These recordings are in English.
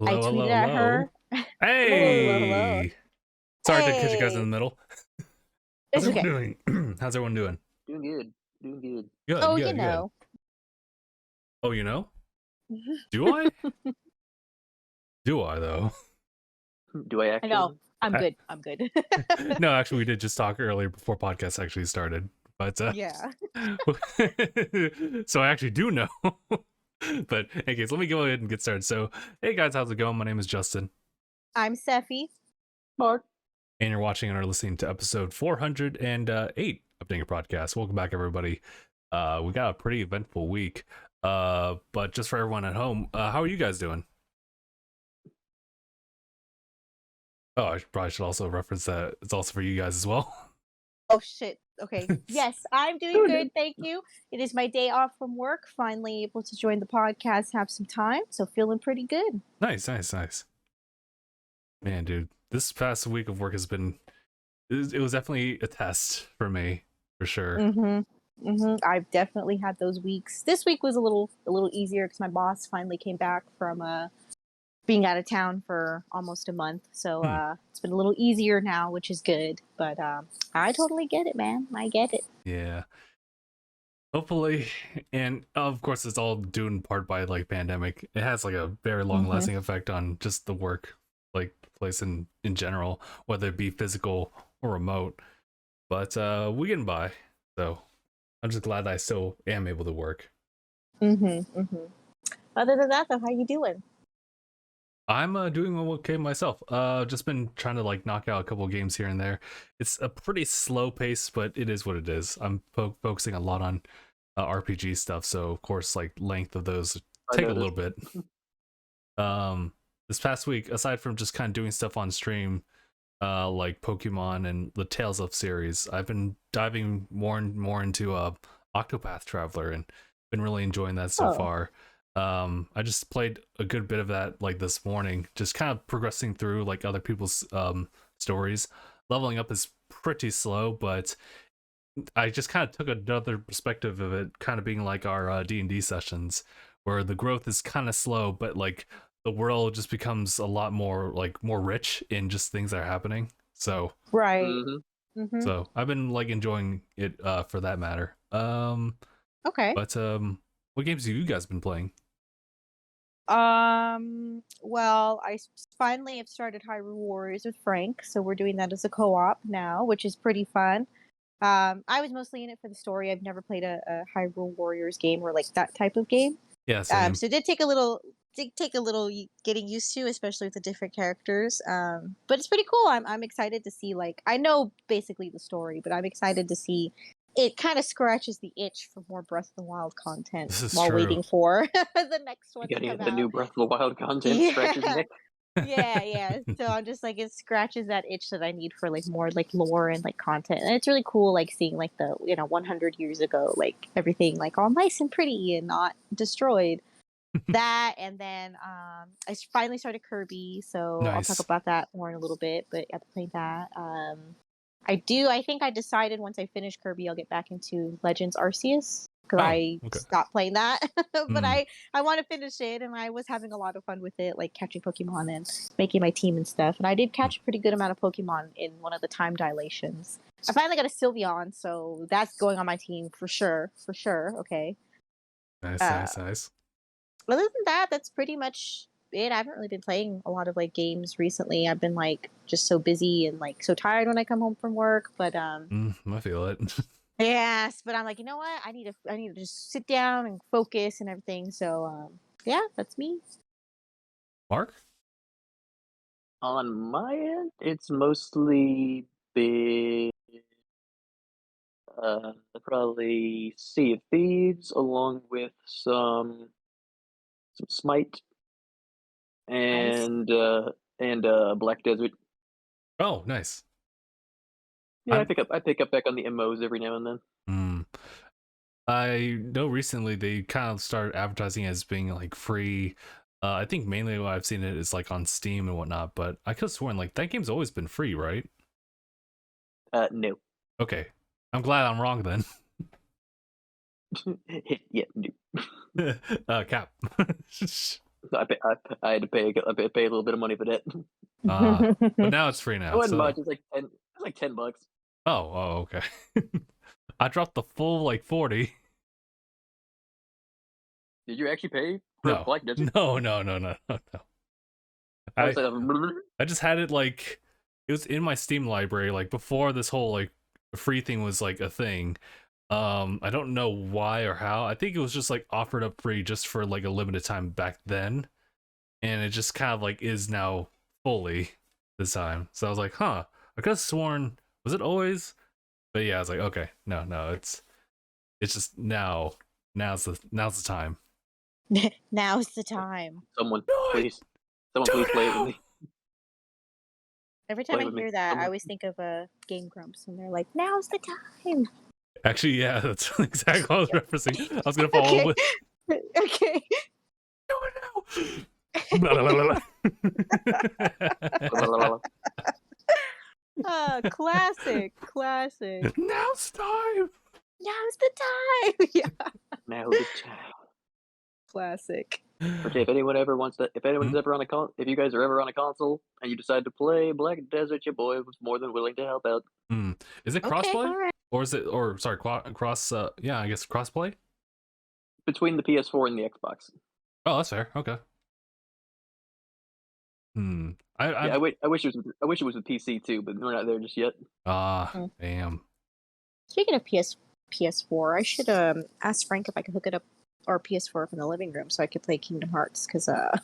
I Hello, tweeted hello, at hello. her. Hello. Hey! Sorry to catch you guys in the Hey, middle. How's it's everyone okay. doing? How's everyone doing? Doing good. Doing good. Good, Oh, good, good. Oh, you know? Do I? Do I, though? Do I I know. actually? I'm I, good. I'm good. no, actually, we did just talk earlier before podcast actually started. But, Yeah. so I actually do know. But, in case, let me go ahead and get started. So, hey guys, how's it going? My name is Justin. I'm Seffi. Mark. And you're watching and are listening to episode 408 of DangIT Prodcast. Welcome back, everybody. We got a pretty eventful week. But just for everyone at home, how are you guys doing? Oh, I probably should also reference that it's also for you guys as well. Oh shit. Okay. Yes, I'm doing good. Thank you. It is my day off from work. Finally able to join the podcast, have some time. So feeling pretty good. Nice. Man, dude, this past week of work has been, it was definitely a test for me, for sure. I've definitely had those weeks. This week was a little easier because my boss finally came back from being out of town for almost a month. So it's been a little easier now, which is good. But I totally get it, man. I get it. Yeah. Hopefully, and of course, it's all due in part by like pandemic. It has like a very long lasting effect on just the work like place in general, whether it be physical or remote. But we getting by, so I'm just glad that I still am able to work. Other than that, though, how you doing? I'm doing okay myself. Just been trying to like knock out a couple of games here and there. It's a pretty slow pace, but it is what it is. I'm focusing a lot on RPG stuff, so of course, like length of those take a little bit. This past week, aside from just kind of doing stuff on stream, like Pokemon and the Tales of series, I've been diving more and more into Octopath Traveler and been really enjoying that so far. I just played a good bit of that like this morning, just kind of progressing through like other people's stories. Leveling up is pretty slow, but I just kind of took another perspective of it, kind of being like our D&D sessions, where the growth is kind of slow, but like the world just becomes a lot more like more rich in just things that are happening. So right. So I've been like enjoying it for that matter. Okay. But what games have you guys been playing? Well, I finally have started Hyrule Warriors with Frank, so we're doing that as a co-op now, which is pretty fun. I was mostly in it for the story. I've never played a Hyrule Warriors game or like that type of game. Yeah, same. So it did take a little getting used to, especially with the different characters. But it's pretty cool. I'm excited to see, like, I know basically the story, but I'm excited to see. It kind of scratches the itch for more Breath of the Wild content while waiting for the next one to come The out. new Breath of the Wild content scratches Nick. Yeah. So I'm just like, it scratches that itch that I need for like more like lore and like content. And it's really cool, like seeing like the 100 years ago, like everything like all nice and pretty and not destroyed. That, and then I finally started Kirby, so Nice. I'll talk about that more in a little bit. But I've been playing that. I think I decided once I finish Kirby, I'll get back into Legends Arceus because I stopped playing that. But I want to finish it, and I was having a lot of fun with it, like catching Pokemon and making my team and stuff. And I did catch a pretty good amount of Pokemon in one of the time dilations. I finally got a Sylveon, so that's going on my team for sure. Okay. Nice. Other than that, that's pretty much it. I haven't really been playing a lot of like games recently. I've been like just so busy and like so tired when I come home from work. But I feel it. yes, but I'm like, you know what? I need to just sit down and focus and everything. So yeah, that's me. Mark? On my end, it's mostly been probably Sea of Thieves, along with some Smite and Black Desert. Oh, nice. Yeah, I pick up back on the MMOs every now and then. I know recently they kind of started advertising as being like free. I think mainly what I've seen it is like on Steam and whatnot, but I could have sworn like that game's always been free, right? No. Okay. I'm glad I'm wrong then. Yeah, no. Cap. I had to pay a little bit of money for that. But now it's free It now. wasn't So much. It's like $10. oh, okay. I dropped the full like 40. Did you actually pay for No, Black Desert? no. I I I just had it like it was in my Steam library like before this whole like free thing was like a thing. I don't know why or how. I think it was just like offered up free just for like a limited time back then, and it just kind of like is now fully this time. So I was like, huh. I could have sworn was it always? But yeah, I was like, okay, no, it's just now. Now's the time. Now's the time. someone Do it! please play it with me. Every time Play I with me. hear that, I Someone- always think of Game Grumps, and they're like, "Now's the time." Actually, yeah, that's exactly what I was referencing. I was gonna follow Okay. with Okay. do it now. Blah, blah, blah, blah. Classic. Now's time. Now's the time. Yeah. Now the time. Classic. Okay, if anyone ever wants to, if anyone's ever on a if you guys are ever on a console and you decide to play Black Desert, your boy was more than willing to help out. Is it Okay, crossplay? all right. Or is it, or sorry, cross, yeah, I guess crossplay? Between the PS4 and the Xbox. Oh, that's fair. Okay. I wish it was with PC too, but we're not there just yet. Damn. Speaking of PS4, I should ask Frank if I could hook it up or PS4 from the living room so I could play Kingdom Hearts because I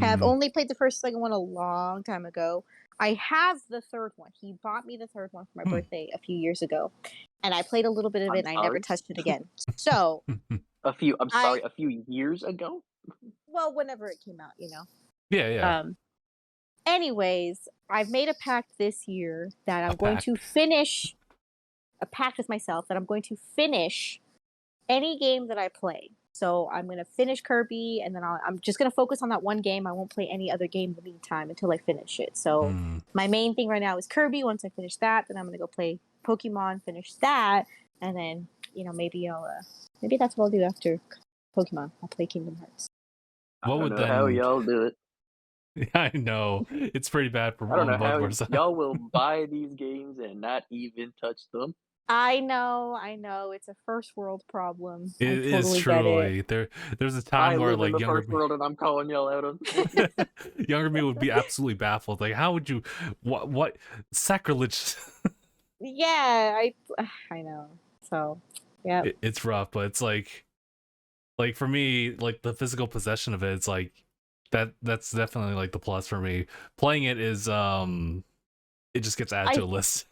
have only played the first second one a long time ago. I have the third one. He bought me the third one for my birthday a few years ago, and I played a little bit of it, and I never touched it again. So a few years ago. Well, whenever it came out, you know. Yeah. Anyways, I've made a pact this year that I'm going to finish a pact with myself that I'm going to finish any game that I play. So I'm going to finish Kirby, and then I'm just going to focus on that one game. I won't play any other game in the meantime until I finish it. So my main thing right now is Kirby. Once I finish that, then I'm going to go play Pokemon, finish that, and then, you know, maybe maybe that's what I'll do after Pokemon. I'll play Kingdom Hearts. What would then? How y'all do it? I know it's pretty bad for I don't know how both y'all will buy these games and not even touch them. I know. It's a first world problem. It totally is truly. There's a time where like younger world, and I'm calling y'all out on. Younger me would be absolutely baffled. Like, how would you? What sacrilege? Yeah, I know. So, yeah, it's rough, but it's like for me, like the physical possession of it, it's like that's definitely like the plus for me. Playing it is it just gets added to a list.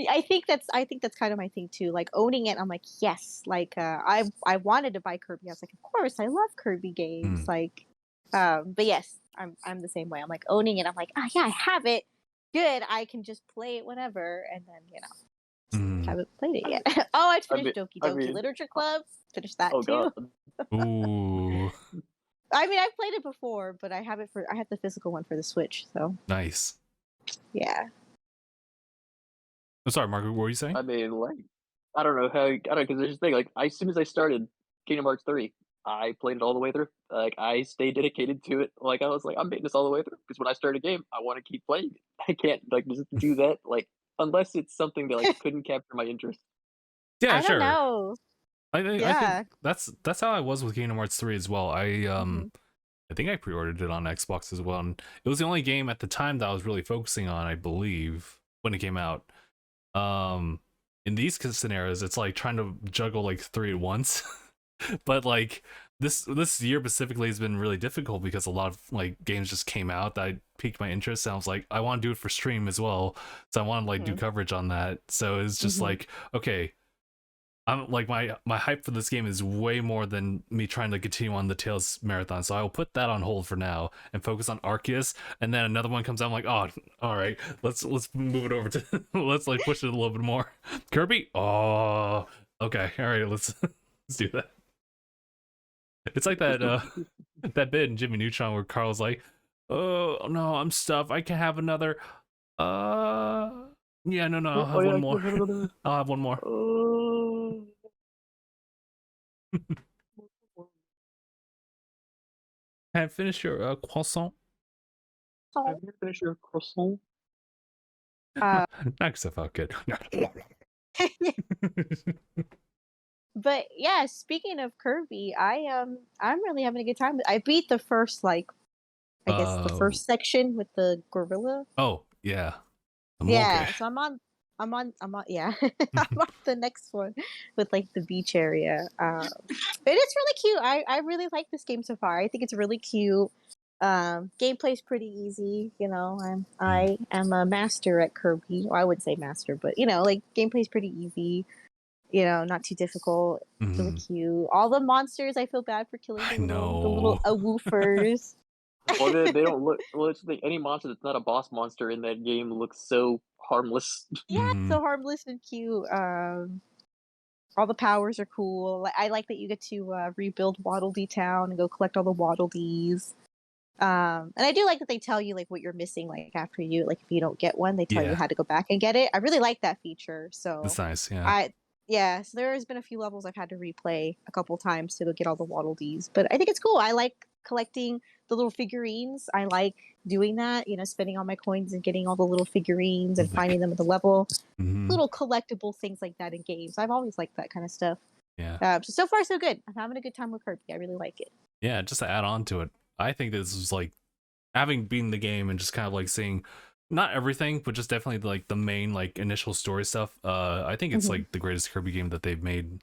I think that's kind of my thing too. Like owning it, I'm like, yes. Like I wanted to buy Kirby. I was like, of course, I love Kirby games. Like, but yes, I'm the same way. I'm like owning it. I'm like, yeah, I have it. Good. I can just play it whenever, and then haven't played it yet. Oh, I finished Doki Doki Literature Club. Finished that too. God. Ooh. I mean, I've played it before, but I have the physical one for the Switch. So nice. Yeah. I'm sorry, Margaret. What were you saying? I mean, like, I don't know because there's this thing. Like, as soon as I started Kingdom Hearts 3, I played it all the way through. Like, I stayed dedicated to it. Like, I was like, I'm making this all the way through because when I start a game, I want to keep playing it. I can't like just do that. Like, unless it's something that like couldn't capture my interest. Yeah, I don't know. I think that's how I was with Kingdom Hearts 3 as well. I think I pre-ordered it on Xbox as well, and it was the only game at the time that I was really focusing on, I believe, when it came out. In these scenarios, it's like trying to juggle like 3 at once. But like this year specifically has been really difficult because a lot of like games just came out that piqued my interest, and I was like, I want to do it for stream as well, so I want to like do coverage on that. So it's just like, okay, I'm like my hype for this game is way more than me trying to continue on the Tales marathon, so I will put that on hold for now and focus on Arceus. And then another one comes out, I'm like, oh, all right, let's move it over to let's like push it a little bit more. Kirby, oh, okay, all right, let's do that. It's like that that bit in Jimmy Neutron where Carl's like, oh no, I'm stuffed, I can have another. Yeah, no, I'll have one more. I'll have one more. Have finished your croissant? Have you finished your croissant? Not so fuck good. But yeah, speaking of Kirby, I'm really having a good time. I beat the first like I guess the first section with the gorilla. Oh yeah. Yeah, so I'm on yeah. I'm on the next one with like the beach area. But it's really cute. I really like this game so far. I think it's really cute. Gameplay's pretty easy, you know. I am a master at Kirby. Well, I wouldn't say master, but you know, like gameplay's pretty easy. You know, not too difficult. Really cute. All the monsters, I feel bad for killing the little woofers. Well, they don't look. Well, it's the, any monster that's not a boss monster in that game looks so harmless. Yeah, it's so harmless and cute. All the powers are cool. I like that you get to rebuild Waddle Dee Town and go collect all the Waddle Dees. And I do like that they tell you like what you're missing, like after you, like if you don't get one, they tell you how to go back and get it. I really like that feature. So that's nice. Yeah. So there has been a few levels I've had to replay a couple times to go get all the Waddle Dees, but I think it's cool. I like collecting the little figurines. I like doing that, you know, spending all my coins and getting all the little figurines and finding them at the level. Little collectible things like that in games. I've always liked that kind of stuff. Yeah. So far so good. I'm having a good time with Kirby. I really like it. Yeah, just to add on to it, I think this is like having beaten the game and just kind of like seeing not everything, but just definitely like the main like initial story stuff. I think it's like the greatest Kirby game that they've made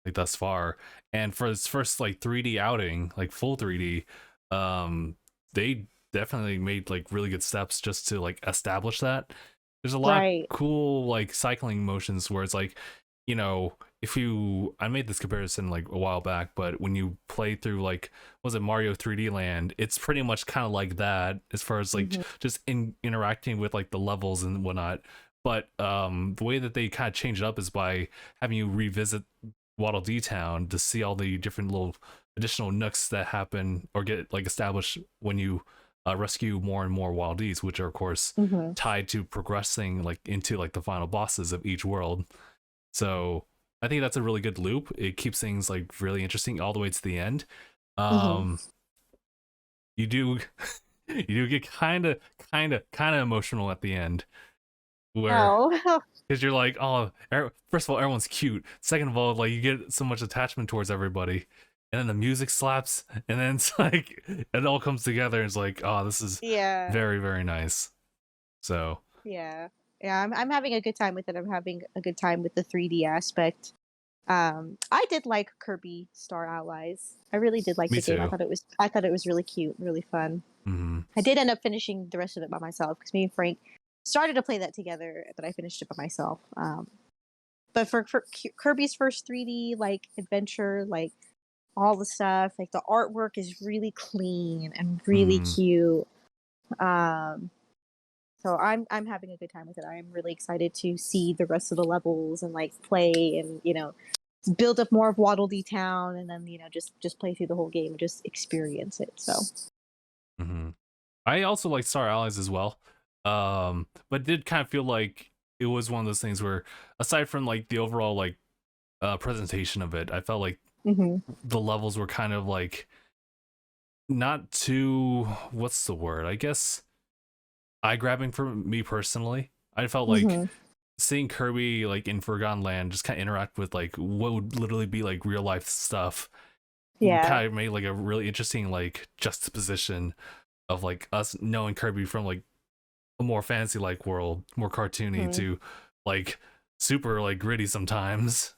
like thus far. And for its first like 3D outing, like full 3D, they definitely made like really good steps just to like establish that. There's a lot of cool like cycling motions where it's like, you know, I made this comparison like a while back, but when you play through like, was it Mario 3D Land, it's pretty much kind of like that as far as like just interacting with like the levels and whatnot. But the way that they kind of change it up is by having you revisit Waddle Dee Town to see all the different little additional nooks that happen or get like established when you rescue more and more Waddle Dees, which are of course tied to progressing like into like the final bosses of each world. So I think that's a really good loop. It keeps things like really interesting all the way to the end. You do get kind of emotional at the end, where because you're like, oh, first of all, everyone's cute. Second of all, like you get so much attachment towards everybody, and then the music slaps, and then it's like it all comes together. And it's like, oh, this is very, very nice. So yeah, I'm having a good time with it. I'm having a good time with the 3D aspect. I did like Kirby Star Allies. I really did like the game. I thought it was really cute, really fun. I did end up finishing the rest of it by myself because me and Frank started to play that together, but I finished it by myself. But for Kirby's first 3D like adventure, like all the stuff, like the artwork is really clean and really cute. So I'm having a good time with it. I'm really excited to see the rest of the levels and like play and, you know, build up more of Waddle Dee Town and then, you know, just play through the whole game and just experience it. So I also like Star Allies as well. But did kind of feel like it was one of those things where aside from like the overall like presentation of it, I felt like the levels were kind of like not too, what's the word? I guess eye-grabbing for me personally. I felt like seeing Kirby like in Forgotten Land just kind of interact with like what would literally be like real life stuff. Kind of made like a really interesting like juxtaposition of like us knowing Kirby from like a more fantasy like world, more cartoony to like super like gritty sometimes.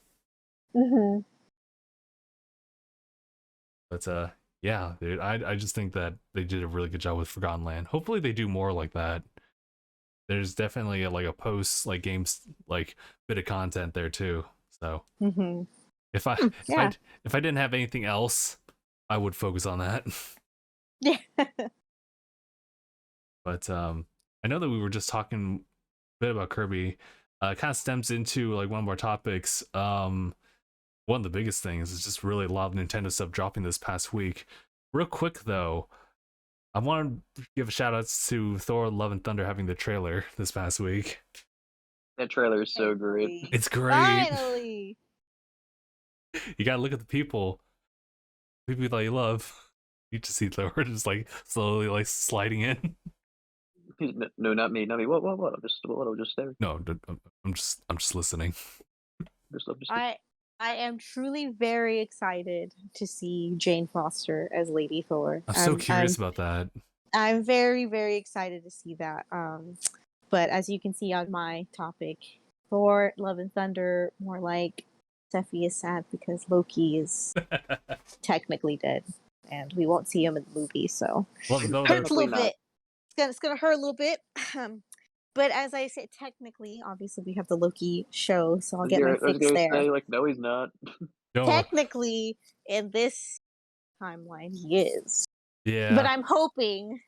But yeah, dude, I just think that they did a really good job with Forgotten Land. Hopefully they do more like that. There's definitely like a post like games like bit of content there too. So if I didn't have anything else, I would focus on that. Yeah. But I know that we were just talking a bit about Kirby. It kind of stems into like one of our topics. One of the biggest things is just really a lot of Nintendo stuff dropping this past week. Real quick though, I want to give a shout out to Thor Love and Thunder having the trailer this past week. That trailer is so great. It's great. Finally. You gotta look at the people that you love. You just see Thor just like slowly like sliding in. No, not me. Not me. What? I'm just staring. No, I'm just listening. I am truly very excited to see Jane Foster as Lady Thor. I'm so curious about that. I'm very, very excited to see that. But as you can see on my topic, Thor, Love and Thunder, more like Steffi is sad because Loki is technically dead, and we won't see him in the movie. So hurts a little bit. It's gonna hurt a little bit. But as I said, technically, obviously, we have the Loki show, so I'll get my fix there. Say, like, no, he's not. Technically, in this timeline, he is. Yeah. But I'm hoping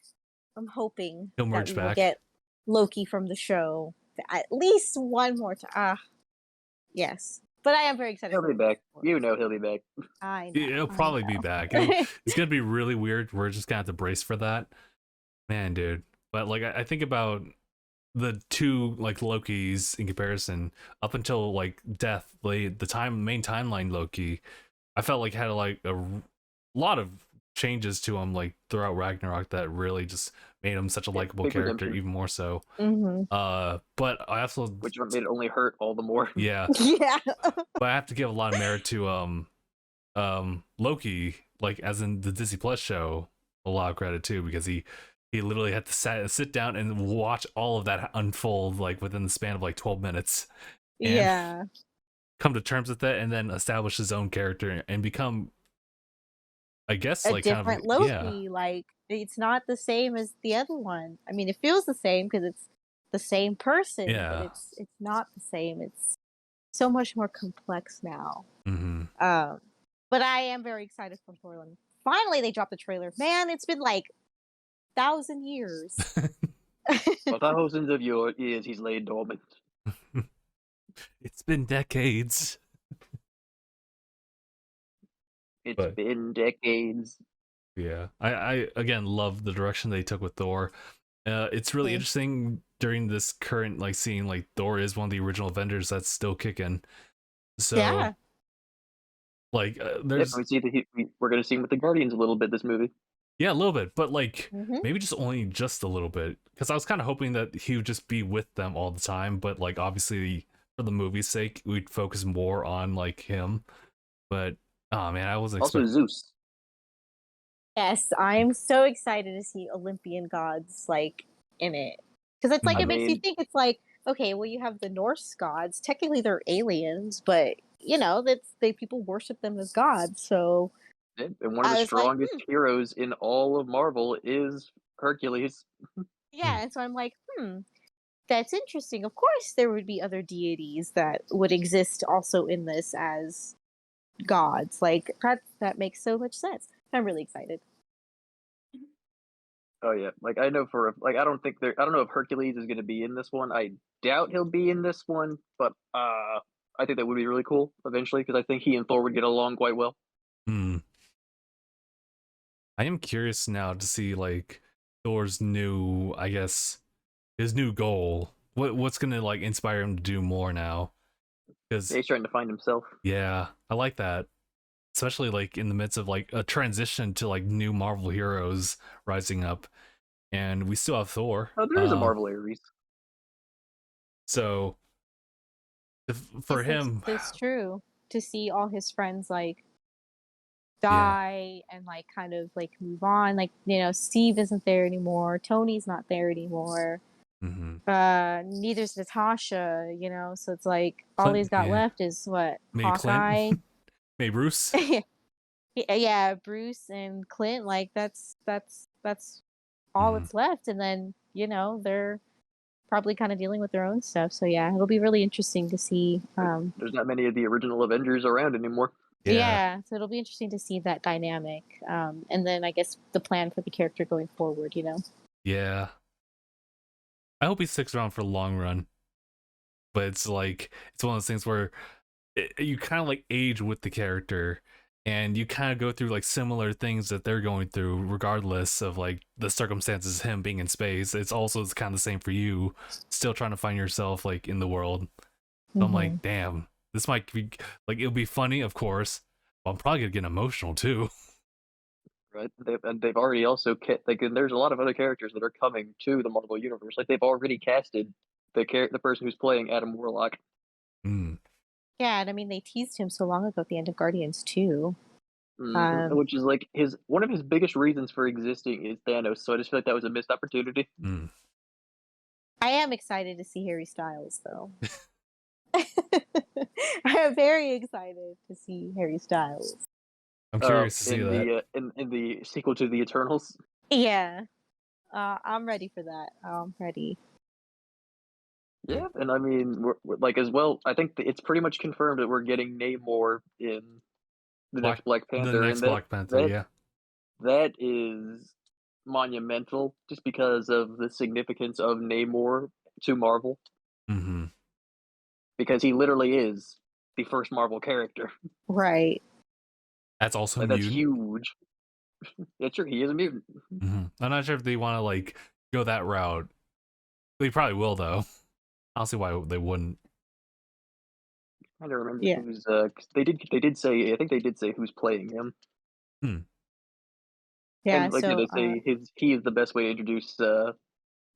he'll merge that we back. will get Loki from the show at least one more time. Yes. But I am very excited. He'll be back. You know he'll be back. I know. He'll probably be back. It's gonna be really weird. We're just gonna have to brace for that. Man, dude. But like I think about the two like Lokis in comparison, up until like Death, main timeline Loki, I felt like had like a lot of changes to him like throughout Ragnarok that really just made him such a likable character, even more so. But I also, which made it only hurt all the more. Yeah. Yeah. But I have to give a lot of merit to Loki, like as in the Disney Plus show, a lot of credit too, because he literally had to sit down and watch all of that unfold like within the span of like 12 minutes. And come to terms with that, and then establish his own character and become, I guess, like different kind of Loki. Yeah. Like it's not the same as the other one. I mean, it feels the same because it's the same person. Yeah. But it's not the same. It's so much more complex now. But I am very excited for Thorland. Finally, they dropped the trailer. Man, it's been like 1,000 years. For thousands of years, he's laid dormant. It's been decades. It's been decades. Yeah, I again love the direction they took with Thor. It's really interesting during this current like scene. Like Thor is one of the original Avengers that's still kicking. So yeah, like there's we see we're gonna see him with the Guardians a little bit this movie. Yeah, a little bit, but like maybe just a little bit, because I was kind of hoping that he would just be with them all the time, but like obviously for the movie's sake we'd focus more on like him. But oh man, I wasn't also Zeus. Yes, I'm so excited to see Olympian gods like in it, because it's like it makes you think. It's like, okay, well, you have the Norse gods. Technically, they're aliens, but you know people worship them as gods. So, and one of the strongest heroes in all of Marvel is Hercules. Yeah, and so I'm like, that's interesting. Of course, there would be other deities that would exist also in this as gods. Like that makes so much sense. I'm really excited. Oh yeah, like I know I don't know if Hercules is going to be in this one. I doubt he'll be in this one, but I think that would be really cool eventually, because I think he and Thor would get along quite well. I am curious now to see like Thor's new, I guess, his new goal. What's gonna like inspire him to do more now? Because he's trying to find himself. Yeah, I like that. Especially like in the midst of like a transition to like new Marvel heroes rising up, and we still have Thor. Oh, there is a Marvel Ares. So for him, it's true to see all his friends like die and like kind of like move on. Like, you know, Steve isn't there anymore. Tony's not there anymore. Neither's Natasha. You know, so it's like all he's got left is what, Hawkeye. Maybe Bruce. Yeah, Bruce and Clint. Like that's all that's left, and then you know they're probably kind of dealing with their own stuff. So yeah, it'll be really interesting to see. There's not many of the original Avengers around anymore. Yeah, so it'll be interesting to see that dynamic, and then I guess the plan for the character going forward. You know. Yeah, I hope he sticks around for the long run, but it's like it's one of those things where you kind of like age with the character, and you kind of go through like similar things that they're going through regardless of like the circumstances, him being in space. It's also kind of the same for you, still trying to find yourself like in the world. So I'm like, damn, this might be like, it'll be funny, of course, but I'm probably gonna get emotional too. Right, they've already also like, and there's a lot of other characters that are coming to the Marvel Universe, like, they've already casted the person who's playing Adam Warlock. Mm. Yeah, and I mean, they teased him so long ago at the end of Guardians 2. Which is, like, one of his biggest reasons for existing is Thanos, so I just feel like that was a missed opportunity. Mm. I am excited to see Harry Styles, though. I am very excited to see Harry Styles. I'm curious to see in that. In the sequel to the Eternals. Yeah. I'm ready for that. I'm ready. Yeah, and I mean, we're like, as well, I think it's pretty much confirmed that we're getting Namor in the next Black The Panther, next and Black Panther, yeah. that is monumental just because of the significance of Namor to Marvel. Mm-hmm. Because he literally is the first Marvel character. Right. That's also like, mutant. that's huge. Yeah, sure, he is a mutant. Mm-hmm. I'm not sure if they want to like go that route. They probably will, though. I don't see why they wouldn't. I don't remember Yeah. who's 'cause they did say, I think they did say who's playing him. Yeah. And like, So. they say he is the best way to introduce the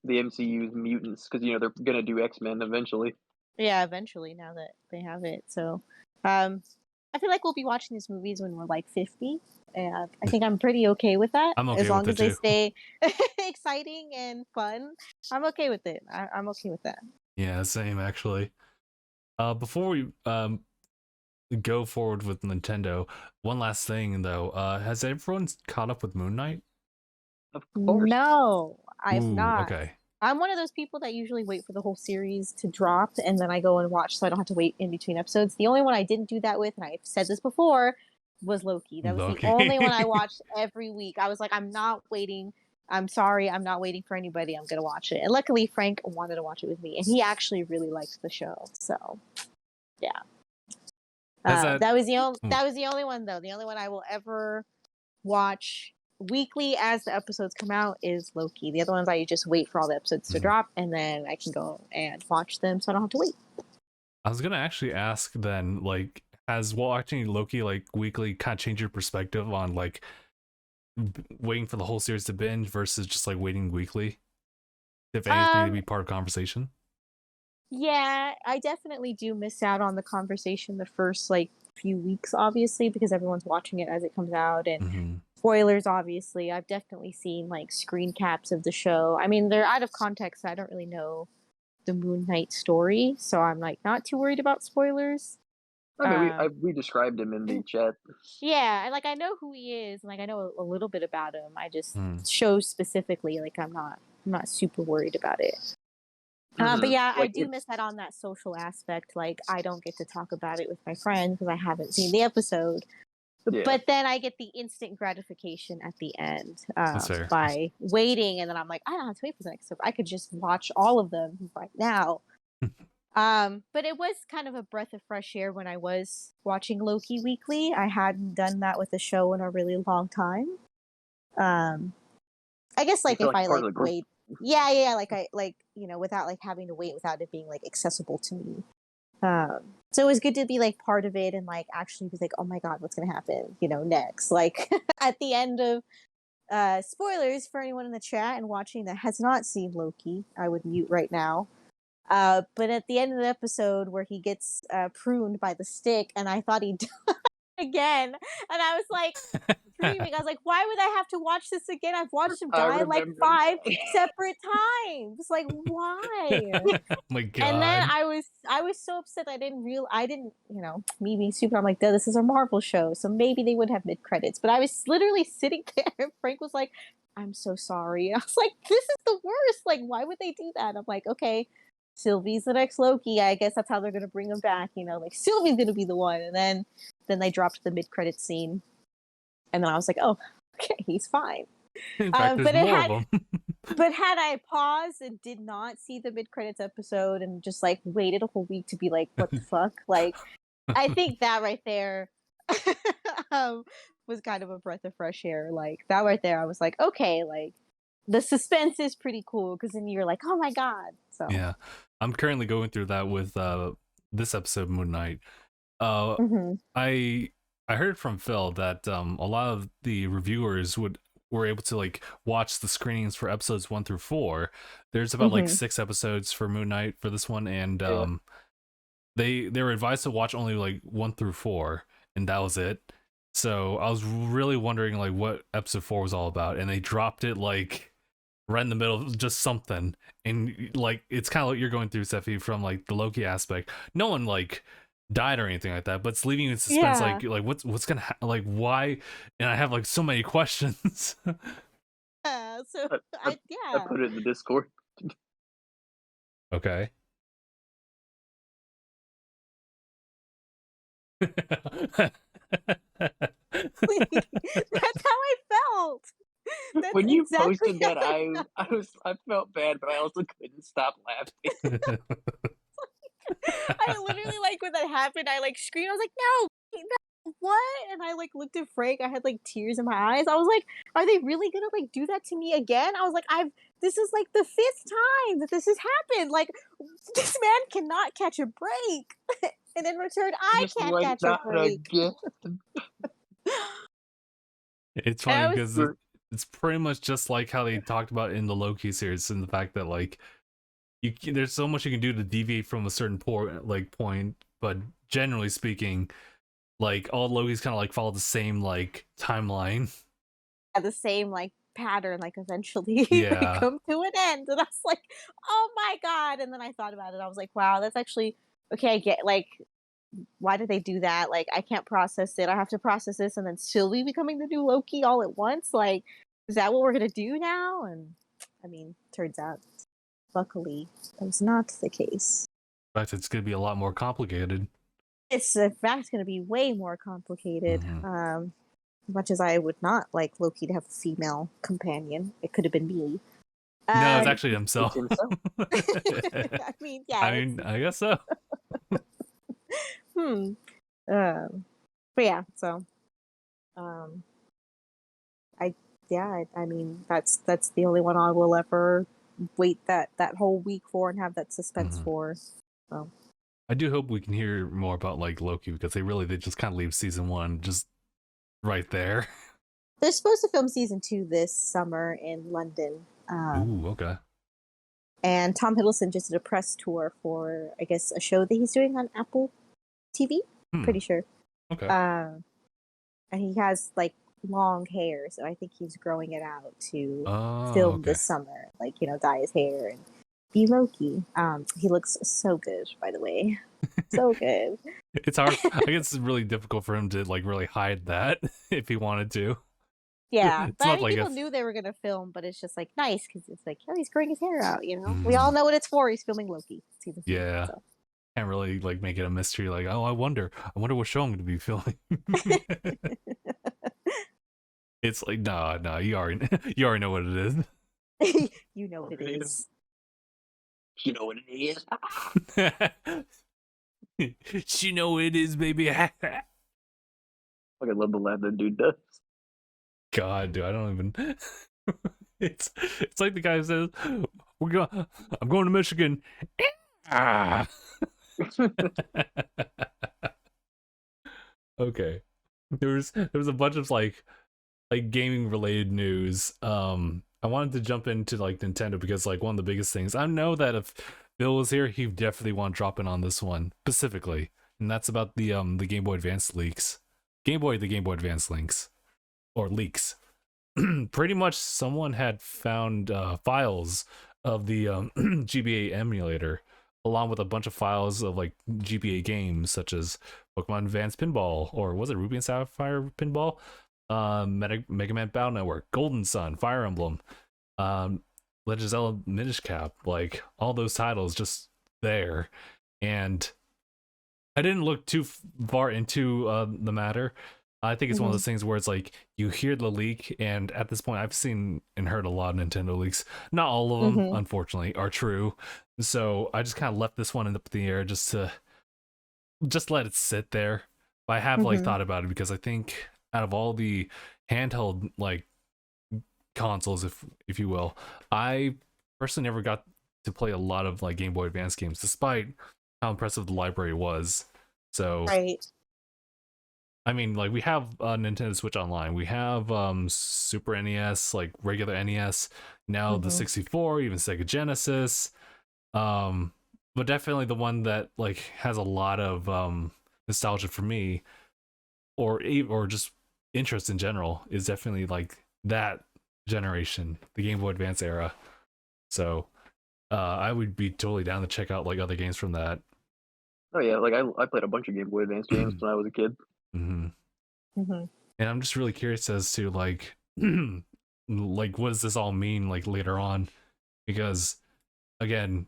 MCU's mutants, because they're gonna do X-Men eventually. Yeah, eventually, now that they have it. So, I feel like we'll be watching these movies when we're like 50. And I think I'm pretty okay with that. I'm okay as long with as it they too. stay exciting and fun. I'm okay with it. I'm okay with that. Yeah, same actually. Before we go forward with Nintendo, one last thing though. Has everyone caught up with Moon Knight? Of course. No, I've Ooh, not. okay. I'm one of those people that usually wait for the whole series to drop and then I go and watch so I don't have to wait in between episodes. The only one I didn't do that with, and I've said this before, was Loki. That was Loki. the only one I watched every week. I was like, I'm not waiting. I'm sorry, I'm not waiting for anybody. I'm gonna watch it. And luckily Frank wanted to watch it with me, and he actually really liked the show. So yeah. That was the only one though. The only one I will ever watch weekly as the episodes come out is Loki. The other ones I just wait for all the episodes to drop, and then I can go and watch them, so I don't have to wait. I was gonna actually ask then, like, has watching Loki like weekly kind of changed your perspective on like waiting for the whole series to binge versus just like waiting weekly? If anything, to be part of conversation. Yeah, I definitely do miss out on the conversation the first like few weeks, obviously, because everyone's watching it as it comes out, and spoilers, obviously. I've definitely seen like screen caps of the show. I mean, they're out of context. So I don't really know the Moon Knight story, so I'm like not too worried about spoilers. I mean, we described him in the chat. Yeah, and like I know who he is, and like I know a little bit about him. I just shows specifically, like I'm not super worried about it. But yeah, like, I do miss that on that social aspect. Like I don't get to talk about it with my friends because I haven't seen the episode. Yeah. But then I get the instant gratification at the end by waiting, and then I'm like, I don't have to wait for the next episode. I could just watch all of them right now. But it was kind of a breath of fresh air when I was watching Loki weekly. I hadn't done that with a show in a really long time. I guess like if I like wait, yeah, like I like without like having to wait, without it being like accessible to me. So it was good to be like part of it and like actually be like, oh my god, what's gonna happen next, like at the end of spoilers for anyone in the chat and watching that has not seen Loki. I would mute right now. But at the end of the episode where he gets pruned by the stick, and I thought he died again, and I was like screaming. I was like, why would I have to watch this again? I've watched him die like 5 separate times. Like, why? Oh my god. And then I was so upset. I didn't me being stupid, I'm like, this is a Marvel show, so maybe they would have mid credits. But I was literally sitting there and Frank was like, I'm so sorry. I was like, this is the worst. Like, why would they do that? I'm like, okay, Sylvie's the next Loki. I guess that's how they're gonna bring him back. Like Sylvie's gonna be the one. And then they dropped the mid credit scene, and then I was like, oh, okay, he's fine. In fact, there's more of them. But had I paused and did not see the mid credits episode and just like waited a whole week to be like, what the fuck? Like, I think that right there was kind of a breath of fresh air. Like that right there, I was like, okay, like the suspense is pretty cool, because then you're like, oh my god. So yeah, I'm currently going through that with this episode of Moon Knight. I I heard from Phil that a lot of the reviewers were able to like watch the screenings for episodes 1 through 4. There's about like 6 episodes for Moon Knight for this one, and they were advised to watch only like 1 through 4, and that was it. So I was really wondering like what episode 4 was all about, and they dropped it like right in the middle of just something, and like it's kind of what you're going through, Steffi, from like the Loki aspect. No one like died or anything like that, but it's leaving you in suspense. Yeah. Like what's gonna like why? And I have like so many questions. So I put it in the Discord. Okay. That's how I felt. That's When you exactly posted that, how I felt bad, but I also couldn't stop laughing. I literally like when that happened, I like screamed. I was like, no, what? And I like looked at Frank. I had like tears in my eyes. I was like, are they really gonna like do that to me again? I was like, this is like the 5th time that this has happened. Like, this man cannot catch a break. And in return, I Just can't like catch a that break. again. It's funny because it's pretty much just like how they talked about in the Loki series, and the fact that like there's so much you can do to deviate from a certain point, but generally speaking, like all Loki's kind of like follow the same like timeline. Yeah, the same like pattern, like eventually Yeah. they come to an end. And I was like, oh my god. And then I thought about it. I was like, wow, that's actually okay. I get like, why did they do that? Like, I can't process it. I have to process this and then still be becoming the new Loki all at once. Like, is that what we're gonna do now? And I mean, turns out, luckily, that was not the case. In fact, it's gonna be a lot more complicated. It's in fact going to be way more complicated. Much as I would not like Loki to have a female companion, it could have been me. No, it's actually himself. I mean, yeah. I guess so. But yeah, so I mean that's the only one I will ever wait that whole week for and have that suspense for. So I do hope we can hear more about like Loki, because they just kind of leave season 1 just right there. They're supposed to film season 2 this summer in London. Ooh, okay. And Tom Hiddleston just did a press tour for, I guess, a show that he's doing on Apple TV. Pretty sure. Okay. And he has like long hair, so I think he's growing it out to film this summer. Like, dye his hair and be Loki. He looks so good, by the way. So good. It's hard. I guess it's really difficult for him to like really hide that if he wanted to. Yeah, but I think people knew they were gonna film, but it's just like nice because it's like, oh, he's growing his hair out. We all know what it's for. He's filming Loki season 2. Yeah, so. Can't really like make it a mystery. Like, oh, I wonder what show I'm going to be filming. It's like, no, you already know what it is. You know what it is. You know what it is. You know what it is, baby. I love the laugh that dude does. God, dude, I don't even. It's like the guy who says, I'm going to Michigan. Okay. There was a bunch of like gaming related news. I wanted to jump into like Nintendo, because like one of the biggest things, I know that if Bill was here, he'd definitely want to drop in on this one specifically, and that's about the Game Boy Advance leaks. The Game Boy Advance leaks. Pretty much someone had found files of the GBA emulator, along with a bunch of files of like GBA games such as Pokemon Advance Pinball, or was it Ruby and Sapphire Pinball, Mega Man Battle Network, Golden Sun, Fire Emblem, Legend of Zelda Minish Cap, like all those titles just there. And I didn't look too far into the matter. I think it's one of those things where it's like you hear the leak, and at this point I've seen and heard a lot of Nintendo leaks. Not all of them, unfortunately, are true. So I just kind of left this one up in the air just to let it sit there. But I have like thought about it, because I think out of all the handheld like consoles, if you will, I personally never got to play a lot of like Game Boy Advance games, despite how impressive the library was. So right. I mean, like we have Nintendo Switch Online, we have Super NES, like regular NES, now the 64, even Sega Genesis. But definitely the one that like has a lot of nostalgia for me, or just interest in general, is definitely like that generation, the Game Boy Advance era. So I would be totally down to check out like other games from that. Oh yeah, like I played a bunch of Game Boy Advance games when I was a kid. And I'm just really curious as to like like what does this all mean like later on, because again,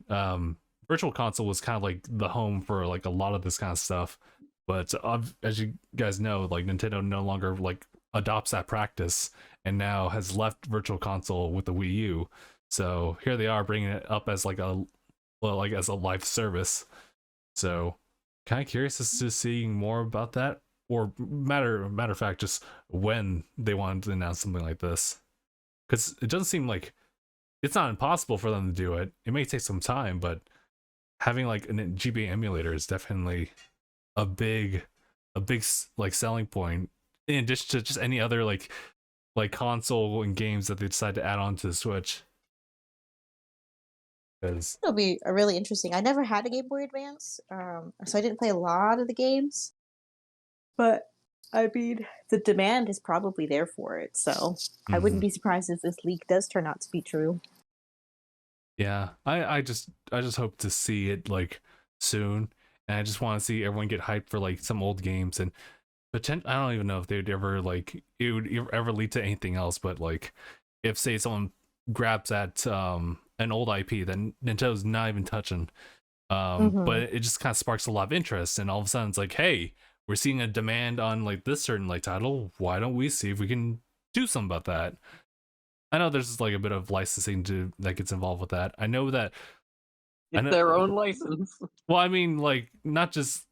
Virtual Console was kind of like the home for like a lot of this kind of stuff, but as you guys know, like Nintendo no longer like adopts that practice and now has left Virtual Console with the Wii U. So here they are bringing it up as like as a live service. So kind of curious as to seeing more about that, or matter of fact, just when they wanted to announce something like this, because it doesn't seem like it's not impossible for them to do it. It may take some time, but having like a GBA emulator is definitely a big like selling point, in addition to just any other like console and games that they decide to add on to the Switch. It'll be a really interesting. I never had a Game Boy Advance, so I didn't play a lot of the games. But I mean, the demand is probably there for it, so I wouldn't be surprised if this leak does turn out to be true. Yeah, I just hope to see it like soon, and I just want to see everyone get hyped for like some old games, and I don't even know if they'd ever like it would ever lead to anything else, but like if say someone grabs at an old IP that Nintendo's not even touching, but it just kind of sparks a lot of interest, and all of a sudden it's like, hey, we're seeing a demand on like this certain like title, why don't we see if we can do something about that? I know there's like a bit of licensing that gets involved with that. I know that it's their own license. Well, I mean, like not just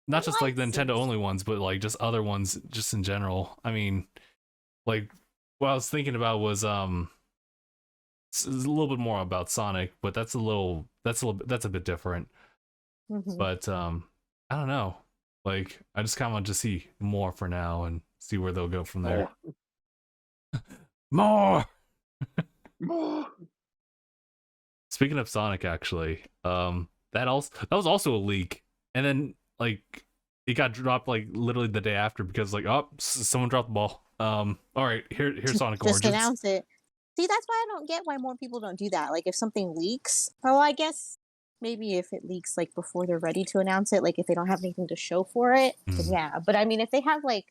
like the Nintendo only ones, but like just other ones just in general. I mean, like what I was thinking about was a little bit more about Sonic, but that's a bit different. But I don't know. Like I just kind of want to see more for now and see where they'll go from there. More. Speaking of Sonic, actually, that was also a leak, and then like it got dropped like literally the day after because like, oh, someone dropped the ball. All right, here's Sonic Origins. Just announce it. See, that's why I don't get why more people don't do that. Like if something leaks, well, I guess maybe if it leaks like before they're ready to announce it, like if they don't have anything to show for it, then yeah. But I mean, if they have like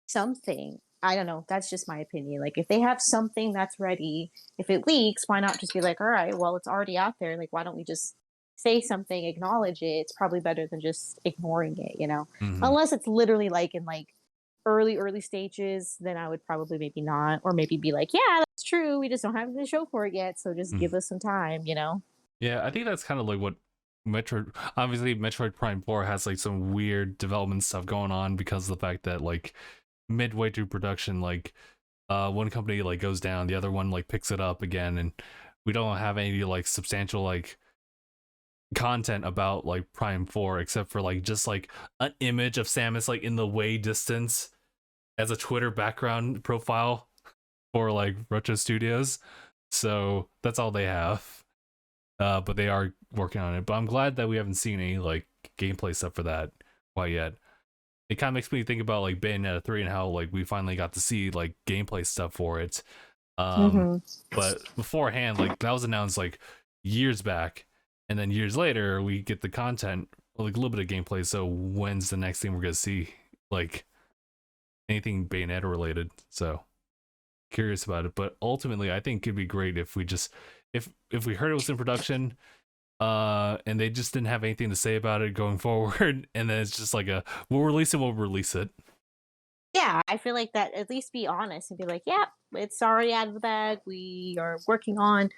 something, I don't know, that's just my opinion. Like if they have something that's ready, if it leaks, why not just be like, all right, well, it's already out there, like why don't we just say something, acknowledge it? It's probably better than just ignoring it, you know. Unless it's literally like in like early stages, then I would probably maybe not, or maybe be like, yeah, that's true, we just don't have the show for it yet, so just give us some time, you know. Yeah, I think that's kind of like what Metroid Prime 4 has like some weird development stuff going on because of the fact that like midway through production, like one company like goes down, the other one like picks it up again, and we don't have any like substantial like content about like Prime 4 except for like just like an image of Samus like in the way distance as a Twitter background profile for like Retro Studios. So that's all they have. But they are working on it. But I'm glad that we haven't seen any like gameplay stuff for that quite yet. It kind of makes me think about like Bayonetta 3 and how like we finally got to see like gameplay stuff for it. But beforehand, like that was announced like years back, and then years later we get the content, like a little bit of gameplay. So when's the next thing we're gonna see like anything Bayonetta related? So curious about it. But ultimately I think it'd be great if we just if we heard it was in production and they just didn't have anything to say about it going forward, and then it's just like we'll release it. Yeah, I feel like that, at least be honest and be like, yeah, it's already out of the bag, we are working on,